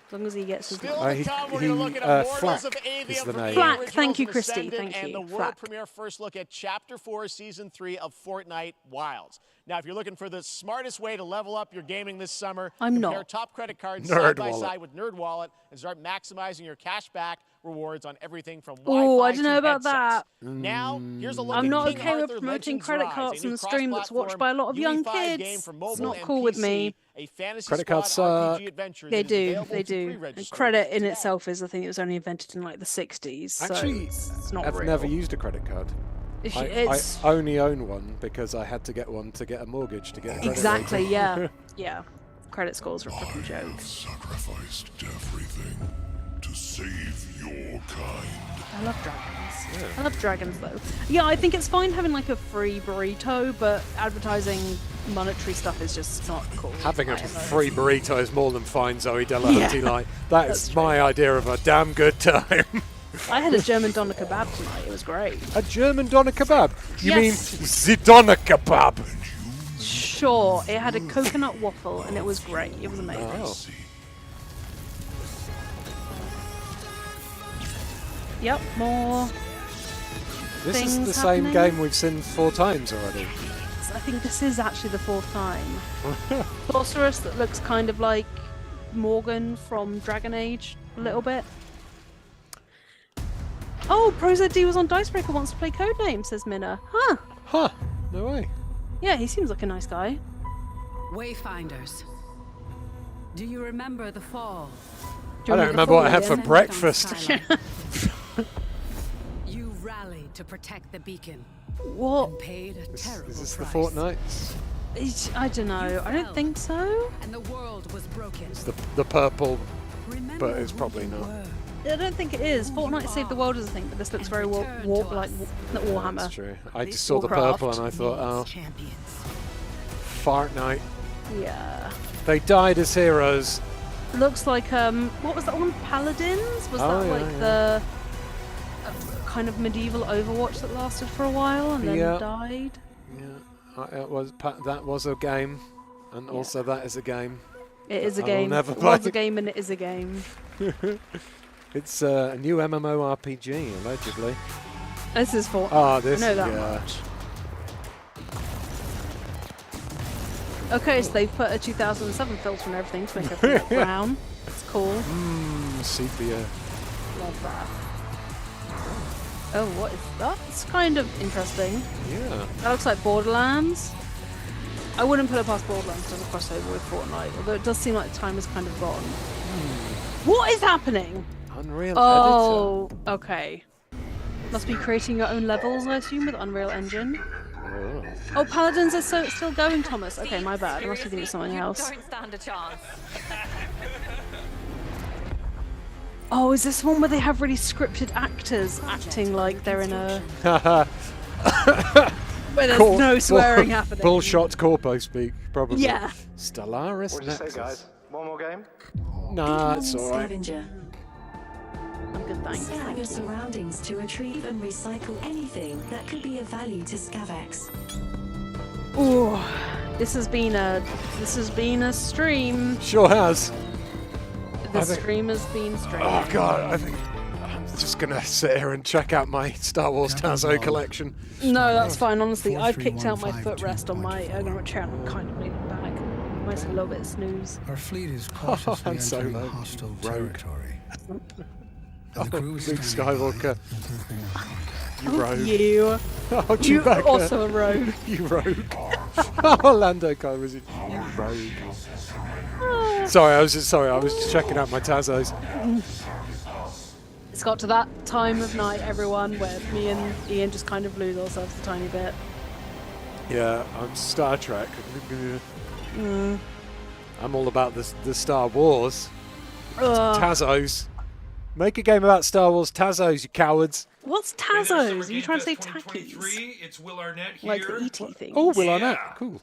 As long as he gets his Still money. to come, we're going to look at Immortals Flack of is Avium the from name. the Flack, originals thank you, of Christy, Ascendant, thank and you, the world Flack. premiere first look at Chapter 4, Season 3 of Fortnite Wilds. Now, if you're looking for the smartest way to level up your gaming this summer, I'm compare not. top credit cards Nerd side by Wallet. side with Nerd Wallet and start maximizing your cash back rewards on everything from Oh, Wi-Fi I don't know to about headsets. that. Now, here's a look I'm at not King okay with Arthur promoting Legends credit Rise, cards a new on the stream that's watched cross-platform by a lot of young UE5 game kids. for It's mobile not and cool with PC, me. a fantasy Credit squad cards suck. RPG adventure They that is do, available they to do. pre-register And credit in today. itself is a thing that was only invented in like the 60s. So Actually, it's not I've real. never used a credit card. I It's only own one because I had to get one to get a mortgage to get a credit exactly, rating. yeah, yeah. Credit scores are a fucking joke. Sacrificed everything to save your kind. I love dragons. I love dragons though. Yeah, I think it's fine having like a free burrito, but advertising monetary stuff is just not cool. Having a either. free burrito is more than fine, Zoe Delahanty. Yeah, Like that is that's my idea of a damn good time. I had a German doner kebab tonight. It was great. A German doner kebab? You mean Yes. the doner kebab? Sure, it had a coconut waffle and it was great. It was amazing. Oh. Yep, more. This is things the same happening. game we've seen 4 times already. I think this is actually the 4th time. Sorceress that looks kind of like Morgan from Dragon Age a little bit. Oh, ProZD was on Dicebreaker wants to play Codename, says Minna. Huh. Huh. No way. Yeah, he seems like a nice guy. Wayfinders. Do you remember the fall? I don't remember what I had for Descended on breakfast. Skyline. You rallied to protect the beacon. What? And paid a terrible Is this the price. Fortnite? I don't know. I don't think so. And the world was broken. It's the purple, but it's probably not. I don't think it is. Fortnite Save the World is a thing, but this looks very not Warhammer. That's true. I just saw the Warcraft. purple and I thought, oh, Fortnite. Yeah. They died as heroes. Looks like what was that one? Paladins? Was Oh, that yeah, like yeah. the kind of medieval Overwatch that lasted for a while and then Yeah. died? Yeah, that was a game, and also that is a game. It is a I will game. never It was play. a game and it is a game. It's a new MMORPG, allegedly. This is for. This. I know that much. Okay, so they've put a 2007 filter on everything to make everything look brown. It's cool. Sepia. Love that. Oh, what is that? It's kind of interesting. Yeah. That looks like Borderlands. I wouldn't put it past Borderlands as a crossover with Fortnite, although it does seem like the time has kind of gone. What is happening? Unreal Editor. Okay. Must be creating your own levels, I assume, with Unreal Engine. Oh, Paladins are still going, Thomas. Okay, my bad. I must have been something else. Don't stand a chance. Oh, is this one where they have really scripted actors acting like they're in a... where there's no swearing happening. Bullshot corpo speak, probably. Yeah. Stellaris What'd you say, guys? One more game? Nah, it's alright. Scavenger. I'm good, thanks. Scan your surroundings to retrieve and recycle anything that could be of value to Scavex. Ooh, this has been a stream. Sure has. The stream has been streaming. Oh god, I think I'm just gonna sit here and check out my Star Wars Tazo collection. No, that's fine. Honestly, I've kicked out my footrest on my ergonomic chair and I'm kind of leaning back. Might have a little bit of snooze. Our fleet is cautiously entering hostile territory. Luke Skywalker. You rogue. You. Oh, You Chewbacca. are also a rogue. You rogue. Oh, Lando Calrissian. You rogue. Sorry, I was just checking out my Tazos. It's got to that time of night, everyone, where me and Ian just kind of lose ourselves a tiny bit. Yeah, I'm Star Trek. I'm all about the Star Wars. Tazos. Make a game about Star Wars Tazos, you cowards. What's Tazos? Are you trying to say tackies? It's Will Arnett here. Like the E.T. thing. Oh, Will Arnett. Cool.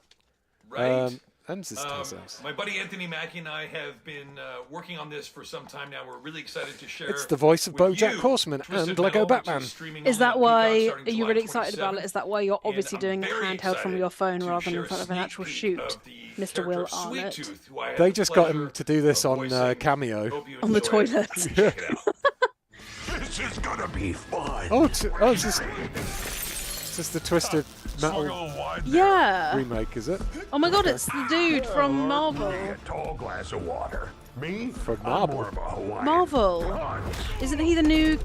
Right. Tazos. My buddy Anthony Mackie and I have been working on this for some time now. We're really excited to share. It's the voice of BoJack Horseman and Lego Batman. Is that why? Are you really excited about it? Is that why you're obviously doing it handheld from your phone rather than in front of an actual shoot, Mr. Will Arnett? They just got him to do this on Cameo. On the toilet. This is gonna be fun. It's just the Twisted Metal remake, is it? Oh my god, it's the dude from Marvel. A tall glass of water. Me? From Marvel. Marvel. Isn't he the new?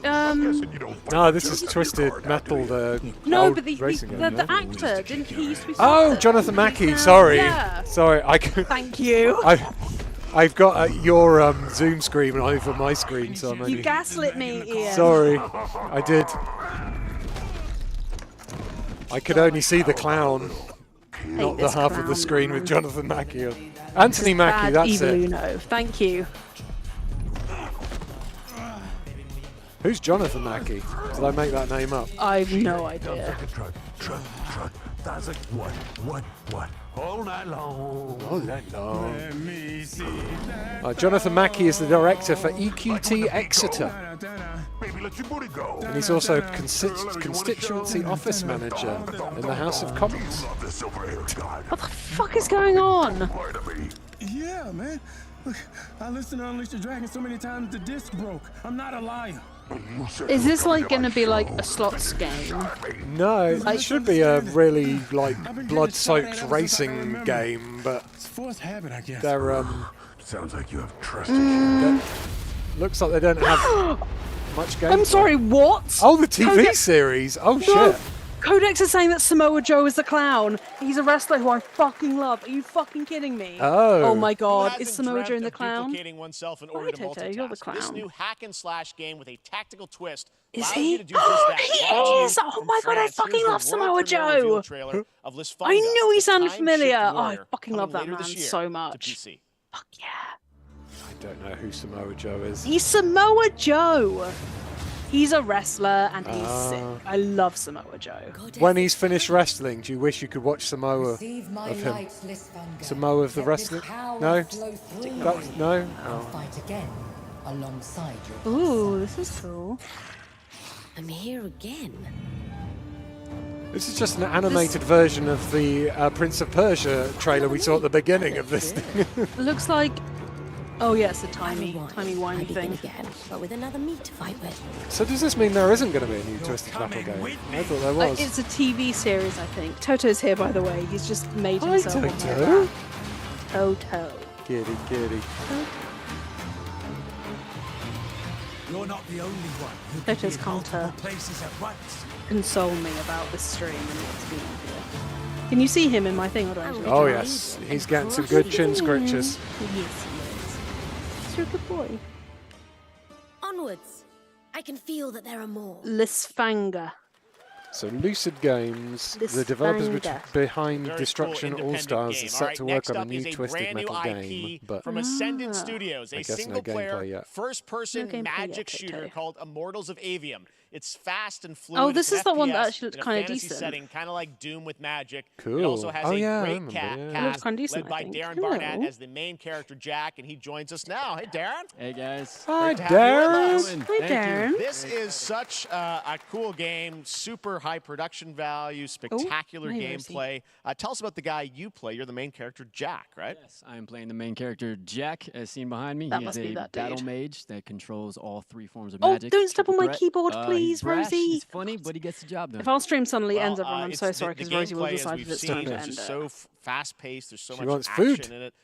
No, this is Twisted Metal. No, but the actor didn't he used to be? Oh, Jonathan Mackie. Sorry, yeah. sorry. Thank you. I've got your Zoom screen over my screen, so I'm only... You gaslit me, Ian. Sorry, I did. I could only see the clown, not the half of the screen with Jonathan Mackie on. Anthony Mackie, that's it. Thank you. Who's Jonathan Mackie? Did I make that name up? I have no idea. Truck. That's what? All night long. Let me see that. Jonathan Mackie is the director for EQT Exeter. Baby, let your booty go. And he's also constituency office manager in the House of Commons. What the fuck is going on? Yeah, man. Look, I listened to Unleash the Dragon so many times the disc broke. I'm not a liar. Is this like going to be like a slots game? No, it should be a really like blood-soaked racing game, but they're sounds like you have trust. Looks like they don't have much game. I'm sorry, what? Oh, the TV series. Oh shit. Codex is saying that Samoa Joe is the clown. He's a wrestler who I fucking love. Are you fucking kidding me? Oh my god, is Samoa Joe the clown? Oneself in order to multitask. You're the clown. This new hack and slash game with a tactical twist is he? He is! Oh my god, I fucking love Samoa Joe! I knew he sounded familiar. Oh, I fucking love that man so much. Fuck yeah. I don't know who Samoa Joe is. He's Samoa Joe! He's a wrestler and he's sick. I love Samoa Joe. When he's finished wrestling, do you wish you could watch Samoa of him? Samoa of the wrestling? No? No? I'll fight again alongside your Ooh, this is cool. I'm here again. This is just an animated version of the Prince of Persia trailer we saw at the beginning of this thing. Looks like Oh yeah, it's a tiny whiny thing. Again, but with another meat to fight with. So does this mean there isn't going to be a new Twisted Metal game? I thought there was. It's a TV series, I think. Toto's here, by the way. He's just made Hi, himself on Toto. there. Toto. Kitty, kitty. You're not the only one who can Toto's be in come multiple to places at once. console me about this stream and what's been on here. Can you see him in my thing? Or do I actually Oh yes, he's getting some good chin scritches. Yes, he is. You're a good boy. Onwards. I can feel that there are more. Lisfanga. So Lucid Games, the developers behind Very Destruction cool All-Stars, independent is game. set to work Next on a up new is Twisted brand new Metal IP game, but from Ascendant Studios, I a guess no gameplay single-player, yet. first-person No gameplay magic yet, shooter Toto. called Immortals of Avium. It's fast and fluid. Oh, this It's is the one that FPS actually looks in a kinda fantasy decent. setting, kind of like Doom with magic. It Cool. also has Oh, a yeah, I great remember, yeah. It looks cast kinda decent, led by I think. Darren Hello. Barnett as the main character Jack, and he joins us now. Hey, Darren. Hey guys. Hi, Great to have you with us. Darren. Hi, Darren. This is such a cool game, super high production value, spectacular hi, Rosie. gameplay. Tell us about the guy you play. You're the main character, Jack, right? Yes, I am playing the main character Jack, as seen behind me. That He must is be a that battle dude. mage that controls all 3 forms of Oh, magic. don't step on Triple my threat. keyboard, He's please, brash, Rosie. He's funny, but he gets the job done. If our stream suddenly ends, everyone, I'm it's so sorry the because Rosie will gameplay, as decide we've that it's seen, time to is end just it. so fast-paced. There's so She much wants action food. in it.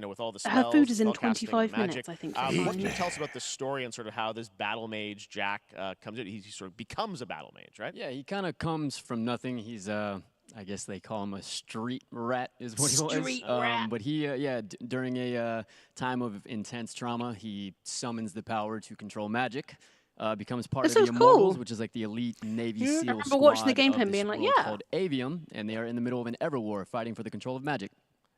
With all the Her spells, food is in spellcasting, 25 magic. minutes, I think. What can you tell us about the story and sort of how this battle mage Jack comes in? He sort of becomes a battle mage, right? Yeah, he kind of comes from nothing. He's I guess they call him a street rat, is what he was. Street rat. But he, during a time of intense trauma, he summons the power to control magic. Becomes part This of the looks Immortals, cool. which is like the elite Navy Yeah. I SEAL remember squad watching the of gameplay and this being like, world yeah. called Avium, and they are in the middle of an ever war fighting for the control of magic.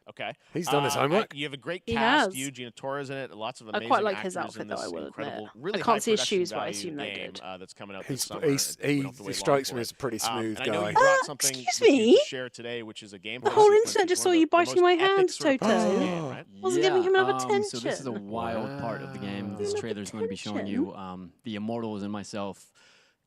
Okay. He's done his homework. You have a great He cast. has. Eugene Torres in it. Lots of I amazing quite like his actors in outfit, though, this I will incredible, admit. really I can't see his high-production shoes, but I value assume they're game, good. that's coming out He's- this summer. he's- and we don't have to he wait strikes long me for as a it. pretty smooth and I know guy. you brought something excuse with you me? to share today, which is a gameplay. The whole sequence, internet which just is saw one of you the biting most my epic hand, sort of Toto. parts of the game, right? Wasn't giving him enough attention. So this is a wild part of the game. This trailer is going to be showing you the Immortals and myself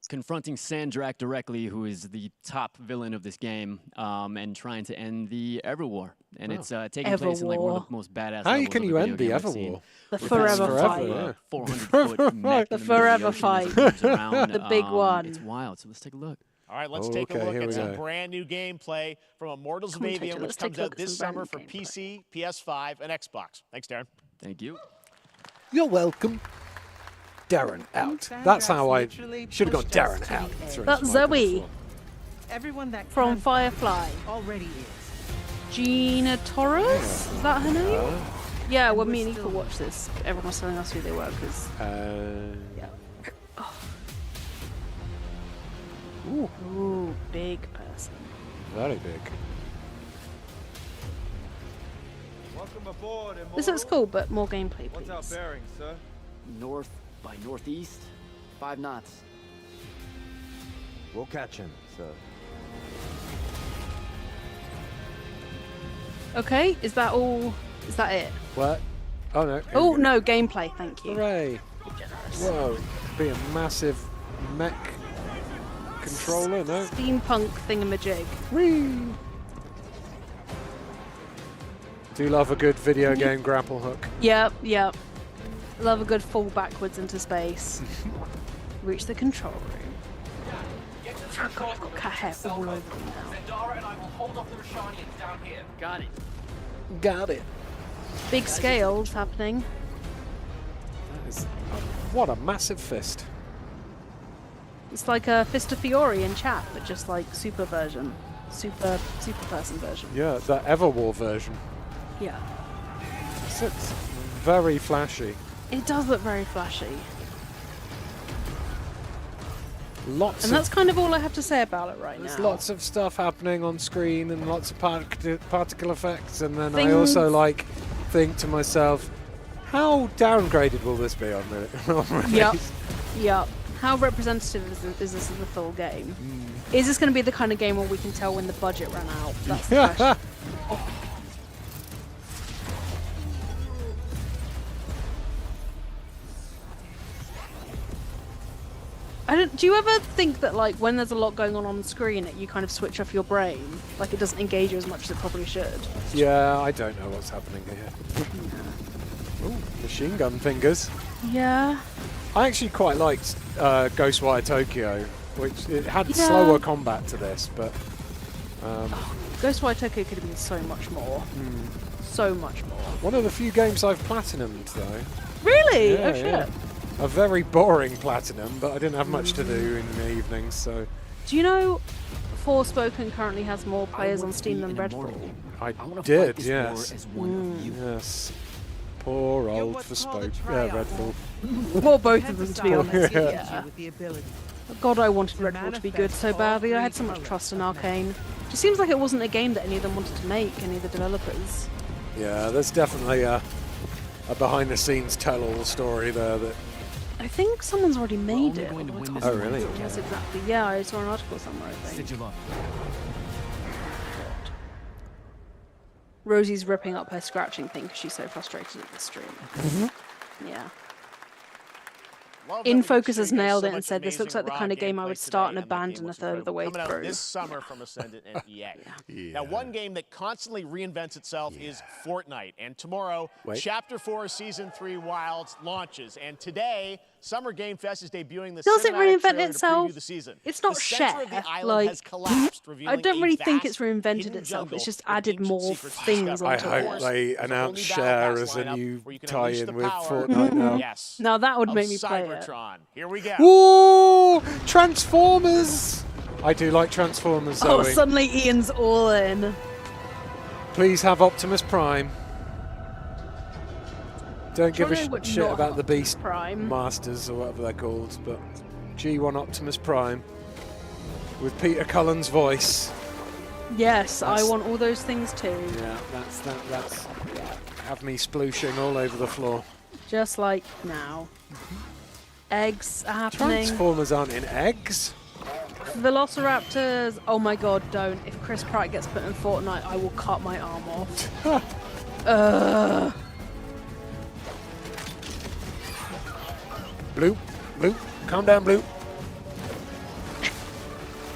confronting Sandrak directly, who is the top villain of this game, and trying to end the Everwar. And it's taking place in like one of the most badass How levels can of you a end the video game I've seen. Everwar? The We're forever passing fight. through, Yeah. 400-foot mech The in the middle of forever ocean as it fight. moves around. The big one. It's wild. So let's take a look. All right, let's Oh, take a okay, look here at we some go. brand new gameplay from Immortals of Commentator, Avium, which let's take comes a out look at this some summer brand for new PC, PS5, and Xbox. Thanks, Darren. Thank you. You're welcome. Darren out. That's how I should have gone Darren out. That's Zoe Everyone that from can Firefly. already is. Gina Torres? Is that her name? Yeah, well, me and Eva watched this. Everyone was telling us who they were because. Yeah. Oh. Ooh, big person. Very big. Welcome aboard, This looks cool, but more gameplay, please. What's our bearing, sir? North by northeast, 5 knots. We'll catch him, sir. Okay, is that all? Is that it? What? Oh no. Oh no, gameplay. Thank you. Hooray! Whoa, be a massive mech controller, no? Steampunk thingamajig. Whee! Do love a good video game grapple hook. Yep, yep. Love a good fall backwards into space. Reach the control room. Oh God, I've got cat hair all over me now. Got it. Got it. Big scales happening. That is, what a massive fist. It's like a Fist of Fiore in chat, but just like super version. Super person version. Yeah, the Everwar version. Yeah. It's very flashy. It does look very flashy. Lots And of, that's kind of all I have to say about it right there's now. lots of stuff happening on screen and lots of particle effects, and then I Things- also think to myself, how downgraded will this be on release? Yep. Yep. How representative is this of the full game? Is this going to be the kind of game where we can tell when the budget ran out? That's the question. Do you ever think that like when there's a lot going on the screen, you kind of switch off your brain, like it doesn't engage you as much as it probably should? Yeah, I don't know what's happening here. Ooh, machine gun fingers. Yeah. I actually quite liked Ghostwire Tokyo, which it had slower combat to this, but Ghostwire Tokyo could have been so much more. So much more. One of the few games I've platinumed, though. Really? Yeah, Oh shit. yeah. A very boring platinum, but I didn't have much to do in the evenings, so. Do you know Forspoken currently has more players on Steam than Redfall? I did, yes. Yes. Poor old Forspoken. Redfall. Well, both of them, to be honest. Yeah. God, I wanted Redfall to be good so badly. I had so much trust in Arcane. It just seems like it wasn't a game that any of them wanted to make, any of the developers. Yeah, there's definitely a behind-the-scenes tell-all story there that. I think someone's already made it. Oh, really? Yes, exactly. Yeah, I saw an article somewhere, I think. Rosie's ripping up her scratching thing because she's so frustrated at the stream. Yeah. In Focus has nailed it and said, this looks like the kind of game I would start and abandon a third of the way through. This summer from Ascendant and EA. Now, one game that constantly reinvents itself is Fortnite. And tomorrow, Chapter 4 Season 3 Wilds launches. And today, Summer Game Fest is debuting the Does it cinematic reinvent trailer itself? to preview the season. It's not the center of the island has collapsed, I don't really think it's revealing a vast reinvented hidden itself. jungle It's just with added ancient more secrets things discovered. I onto hope it. they There's a announce whole new Share battle as pass a lineup new where you can unleash tie-in the with power Fortnite now. Yes. Now that would of make me play it. Cybertron. Here we go. Ooh, Transformers! I do like Transformers, Zoe. Oh, suddenly Ian's all in. Please have Optimus Prime. Don't give a Trying to know what shit not about the Beast Prime. Masters or whatever they're called, but G1 Optimus Prime with Peter Cullen's voice. Yes, I want all those things too. Yeah, that's have me splooshing all over the floor. Just like now. Eggs are happening. Transformers aren't in eggs. Velociraptors. Oh my god, don't. If Chris Pratt gets put in Fortnite, I will cut my arm off. Blue, Blue, calm down, Blue.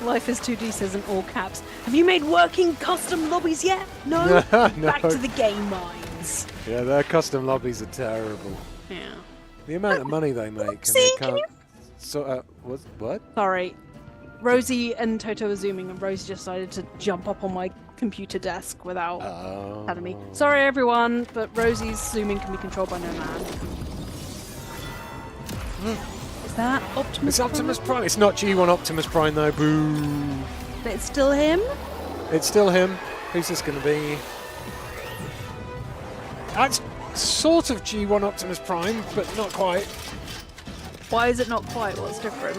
Life is 2D says in all caps. Have you made working custom lobbies yet? No? No. Back to the game mines. Yeah, their custom lobbies are terrible. Yeah. The amount of money they make, and See, they can't sort out. What? Sorry. Rosie and Toto are zooming, and Rosie just decided to jump up on my computer desk without telling me. Sorry, everyone, but Rosie's zooming can be controlled by no man. Is that Optimus It's Optimus Prime. It's not G1 Optimus Prime, though. Boo. But it's still him? It's still him. Who's this going to be? That's sort of G1 Optimus Prime, but not quite. Why is it not quite? What's different?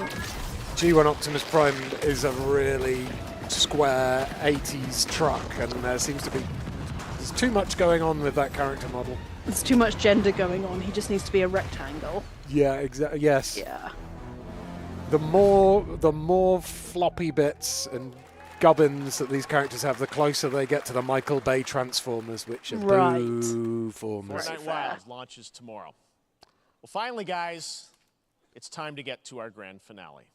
G1 Optimus Prime is a really square 80s truck, and there seems to be there's too much going on with that character model. There's too much gender going on. He just needs to be a rectangle. Yeah, exactly. Yes. Yeah. The more floppy bits and gubbins that these characters have, the closer they get to the Michael Bay Transformers, which are boo-formers. Fortnite Wilds launches tomorrow. Well, finally, guys, it's time to get to our grand finale.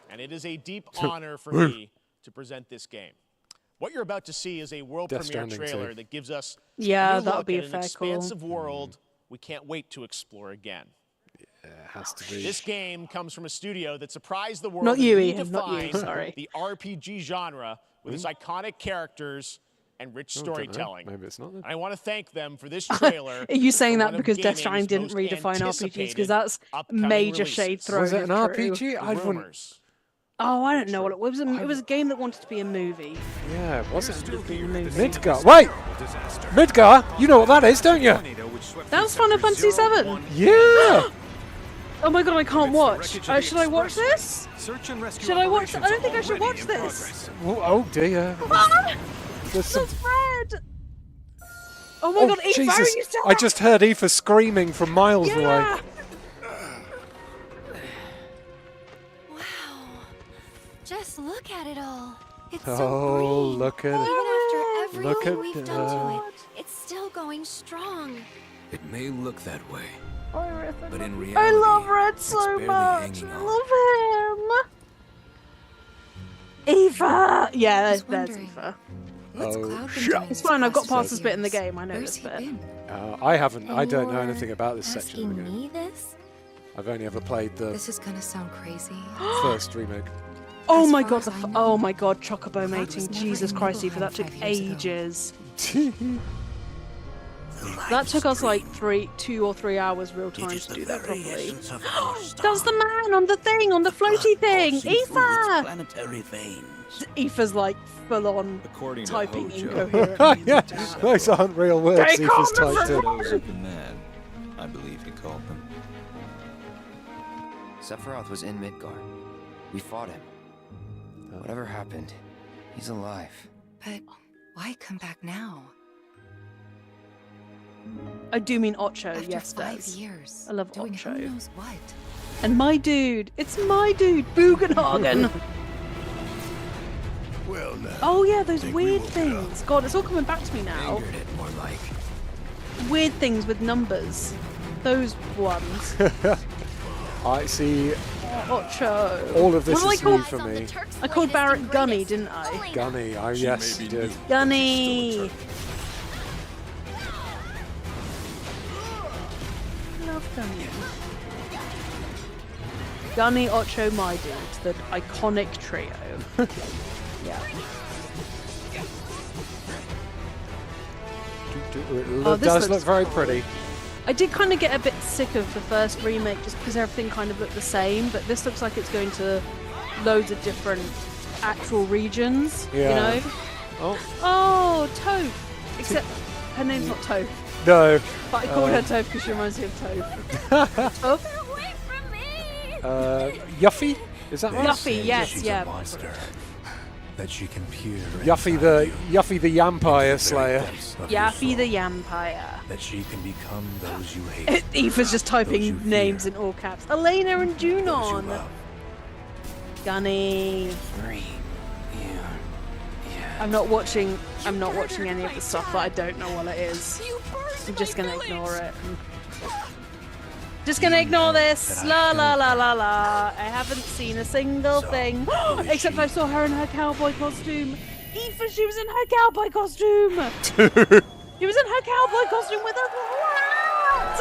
And it is a deep honor for me to present this game. What you're about to see is a world premiere trailer that gives us a new look at an expansive world we can't wait to explore again. Yeah, it has to be. This game comes from a studio that surprised the world Not you, and Ian, not you, redefined sorry. the RPG genre with its iconic characters and rich storytelling. Maybe it's not. And I want to thank them for this trailer. Are you saying for that one of because Death gaming's Stranding didn't most redefine RPGs? anticipated Because that's upcoming major releases. shade thrown. Was it an is RPG? true. I wouldn't. Rumors. Oh, I don't know what it was. It was a game that wanted to be a movie. Yeah, was it? Movie. Midgar. Wait! Midgar? You know what that is, don't you? That was Final Fantasy VII. Yeah! Oh my god, I can't watch. Should I watch this? Should I watch? I don't think I should watch this. Oh dear. There's some. Red. Oh my god, Eva, Jesus! you still I just heard Aoife screaming from miles away. Yeah. Just look at it all. It's so Oh, green. look at Even it. after Look everything at we've done to it, it's still going strong. It may look that way, but in reality, I love Red so barely much. hanging I on. love him. Eva. Yeah, that's Eva. Oh, shit. It's fine. I've got past this bit in the game. I know this bit. I haven't. I don't know anything about this section of the game. Me this? I've only ever played the This is gonna sound crazy. first remake. Oh my god! Oh my god! Chocobo mating. Jesus Christ, Eva, that took ages. That took us like 2 or 3 hours real time to do that properly. That's the man on the thing, on the floaty thing! Aoife! Planetary veins. Aoife's like full on According typing to Hojo, incoherently. Yeah, those aren't real words. Aoife's typed in. Shadows of the man, I believe he called them. Sephiroth was in Midgard. We fought him. Whatever happened, he's alive. But why come back now? I do mean Ocho, After yes, 5 Des. years. I love doing Ocho. Who knows what? And my dude, it's my dude, Bugenhagen. Well, now. Oh yeah, those weird things. God, it's all coming back to me now. Angered it more like. Weird things with numbers. Those ones. I see. Ocho. All of this What is did I new call- for me. I called Barrett Gunny, didn't I? Gunny. Oh, yes, you did. Gunny. Love Gunny. Gunny, Ocho, my dude, the iconic trio. Yeah. It does look very pretty. I did kind of get a bit sick of the first remake just because everything kind of looked the same, but this looks like it's going to loads of different actual regions, Yeah. you know? Oh. Oh, Toph! Except her name's not Toph. No. But I called her Toph because she reminds me of Toph. Toph? Yuffie? Is that right? Yuffie, yes, She's yeah. a monster. That she can peer Yuffie the Yampire Slayer. Yaffie the Yampire. That she can become those you hate. Eva's just typing names in all caps. Elena and Junon. Gunny. I'm not watching any of the stuff, but I don't know what it is. I'm just gonna ignore it. Just gonna ignore this. La la la la la. I haven't seen a single thing. Except I saw her in her cowboy costume. Eva, she was in her cowboy costume. She was in her cowboy costume with a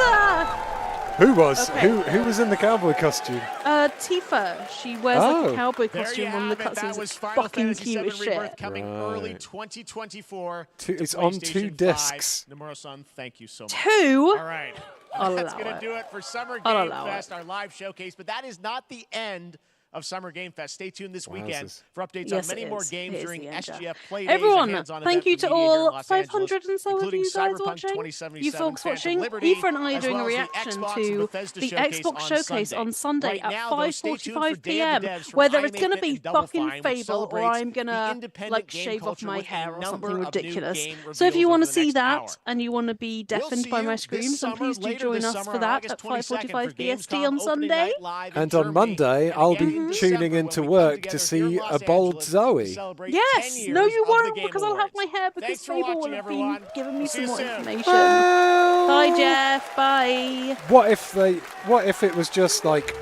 rat. Who was? Okay. Who was in the cowboy costume? Tifa. She wears like a cowboy costume on the cutscenes. It's fucking cute as shit. Coming early 2024. It's on 2 discs. Nomura-san, thank you so much. 2? All right. I'll That's allow going to it. do it for Summer I'll Game allow Fest, our live showcase. But that is not the end of Summer Game Fest. Stay tuned this weekend for updates Yes, on many it more is. games It is during the end, SGF Play Everyone, Days, a hands-on thank event you for to media here in all Los 500 and so of including you guys Cyberpunk watching. 2077, You folks Phantom watching. Liberty, Eva and I are as doing well a as the reaction Xbox and to Bethesda the showcase Xbox showcase on Sunday Right at now, though, stay tuned for 5:45 Day of the p.m. Devs from Whether it's iMake gonna It be and Double fucking Fine, which Fable or celebrates I'm the gonna independent like game shave off culture my with a hair or number something of new ridiculous. game So if reveals you want over to the see next that hour. and you want to be deafened see by my you this screams, then summer, please do later join this us summer for on that August at 22nd 5:45 for BST Gamescom on opening Sunday. night live in And on Germany. Monday, I'll be in tuning December, into when we come work together to here in see Los a bold Angeles to Zoe. celebrate Yes, 10 no, years you of the won't Game because I'll have Awards. my hair because Thanks for Fable will watching, have everyone. been giving me See some you more soon. information. Bye, Jeff. Bye. What if it was just like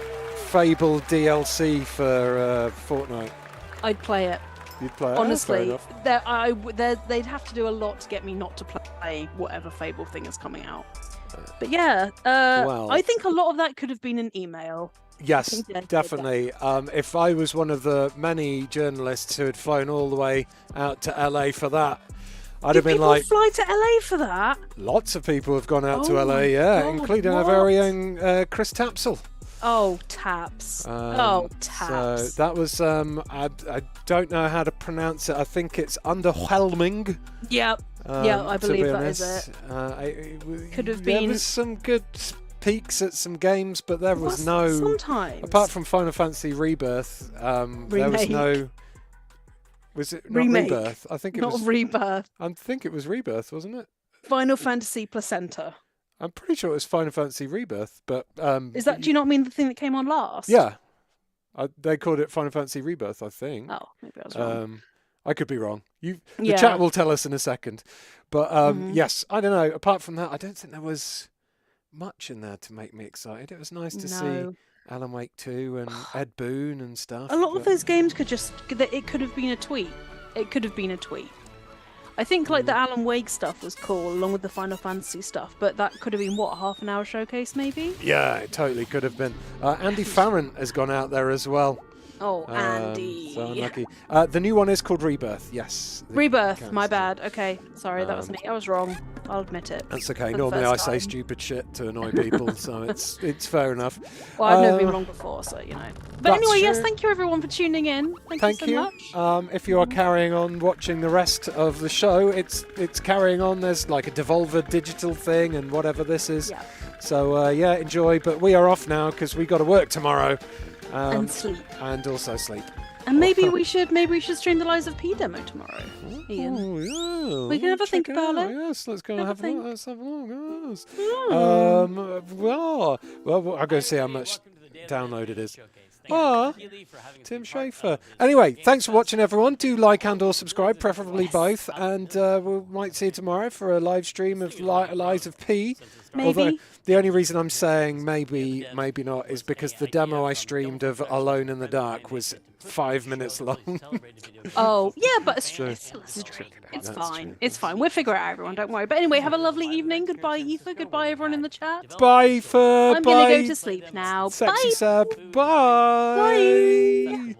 Fable DLC for Fortnite? I'd play it. You'd play it. Honestly, Oh, fair enough. they'd have to do a lot to get me not to play whatever Fable thing is coming out. But yeah, Well. I think a lot of that could have been an email. Yes, definitely. If I was one of the many journalists who had flown all the way out to LA for that, I'd have been People like, fly to LA for that? lots of people have gone out to Oh LA, my yeah, God, including our what? very own Chris Tapsell. Oh, taps. Taps. So that was, I don't know how to pronounce it. I think it's underwhelming. Yep. Yeah, I to believe be that is honest. it. Could have There been. was some good peaks at some games, but there was no. Sometimes. Apart from Final Fantasy Rebirth, there was no. Was it not Remake. Rebirth? I think it Not was Rebirth. I think it was Rebirth, wasn't it? Final Fantasy Placenta. I'm pretty sure it was Final Fantasy Rebirth, but Is that? Do you not mean the thing that came on last? yeah, they called it Final Fantasy Rebirth, I think. Oh, maybe I was wrong. I could be wrong. The Yeah. chat will tell us in a second. But yes, I don't know. Apart from that, I don't think there was much in there to make me excited. It was nice to see Alan Wake 2 and Ed Boon and stuff. A lot of but- those games could just. It could have been a tweet. It could have been a tweet. I think like the Alan Wake stuff was cool, along with the Final Fantasy stuff. But that could have been what, a half-an-hour showcase, maybe? Yeah, it totally could have been. Andy Farrant has gone out there as well. Oh, Andy. So unlucky. The new one is called Rebirth. Yes. Rebirth. My bad. Okay, sorry, that was me. I was wrong. I'll admit it. That's okay. Normally I say stupid shit to annoy people, so it's fair enough. Well, I've never been wrong before, so you know. But anyway, yes, thank you everyone for tuning in. Thank you so much. If you are carrying on watching the rest of the show, it's carrying on. There's like a Devolver digital thing and whatever this is. Yeah. So yeah, enjoy. But we are off now because we got to work tomorrow. And sleep. And also sleep. And maybe we should stream the Lies of P demo tomorrow. Ian. Oh yeah. We can have a think about it. Yes, let's go and have a look. Let's have a look. Yes. Oh. Well, I'll go see how much download it is. Tim Schafer. Anyway, thanks for watching, everyone. Do like and/or subscribe, preferably both. And we might see you tomorrow for a live stream of Lies of P. Maybe. Although the only reason I'm saying maybe not is because the demo I streamed of Alone in the Dark was 5 minutes long. Oh, yeah, but it's fine. True. It's fine. We'll figure it out, everyone. Don't worry. But anyway, have a lovely evening. Goodbye, Aoife. Goodbye, everyone in the chat. Bye, Aoife. I'm going to go to sleep now. Sexy Bye. Seb. Bye. Bye.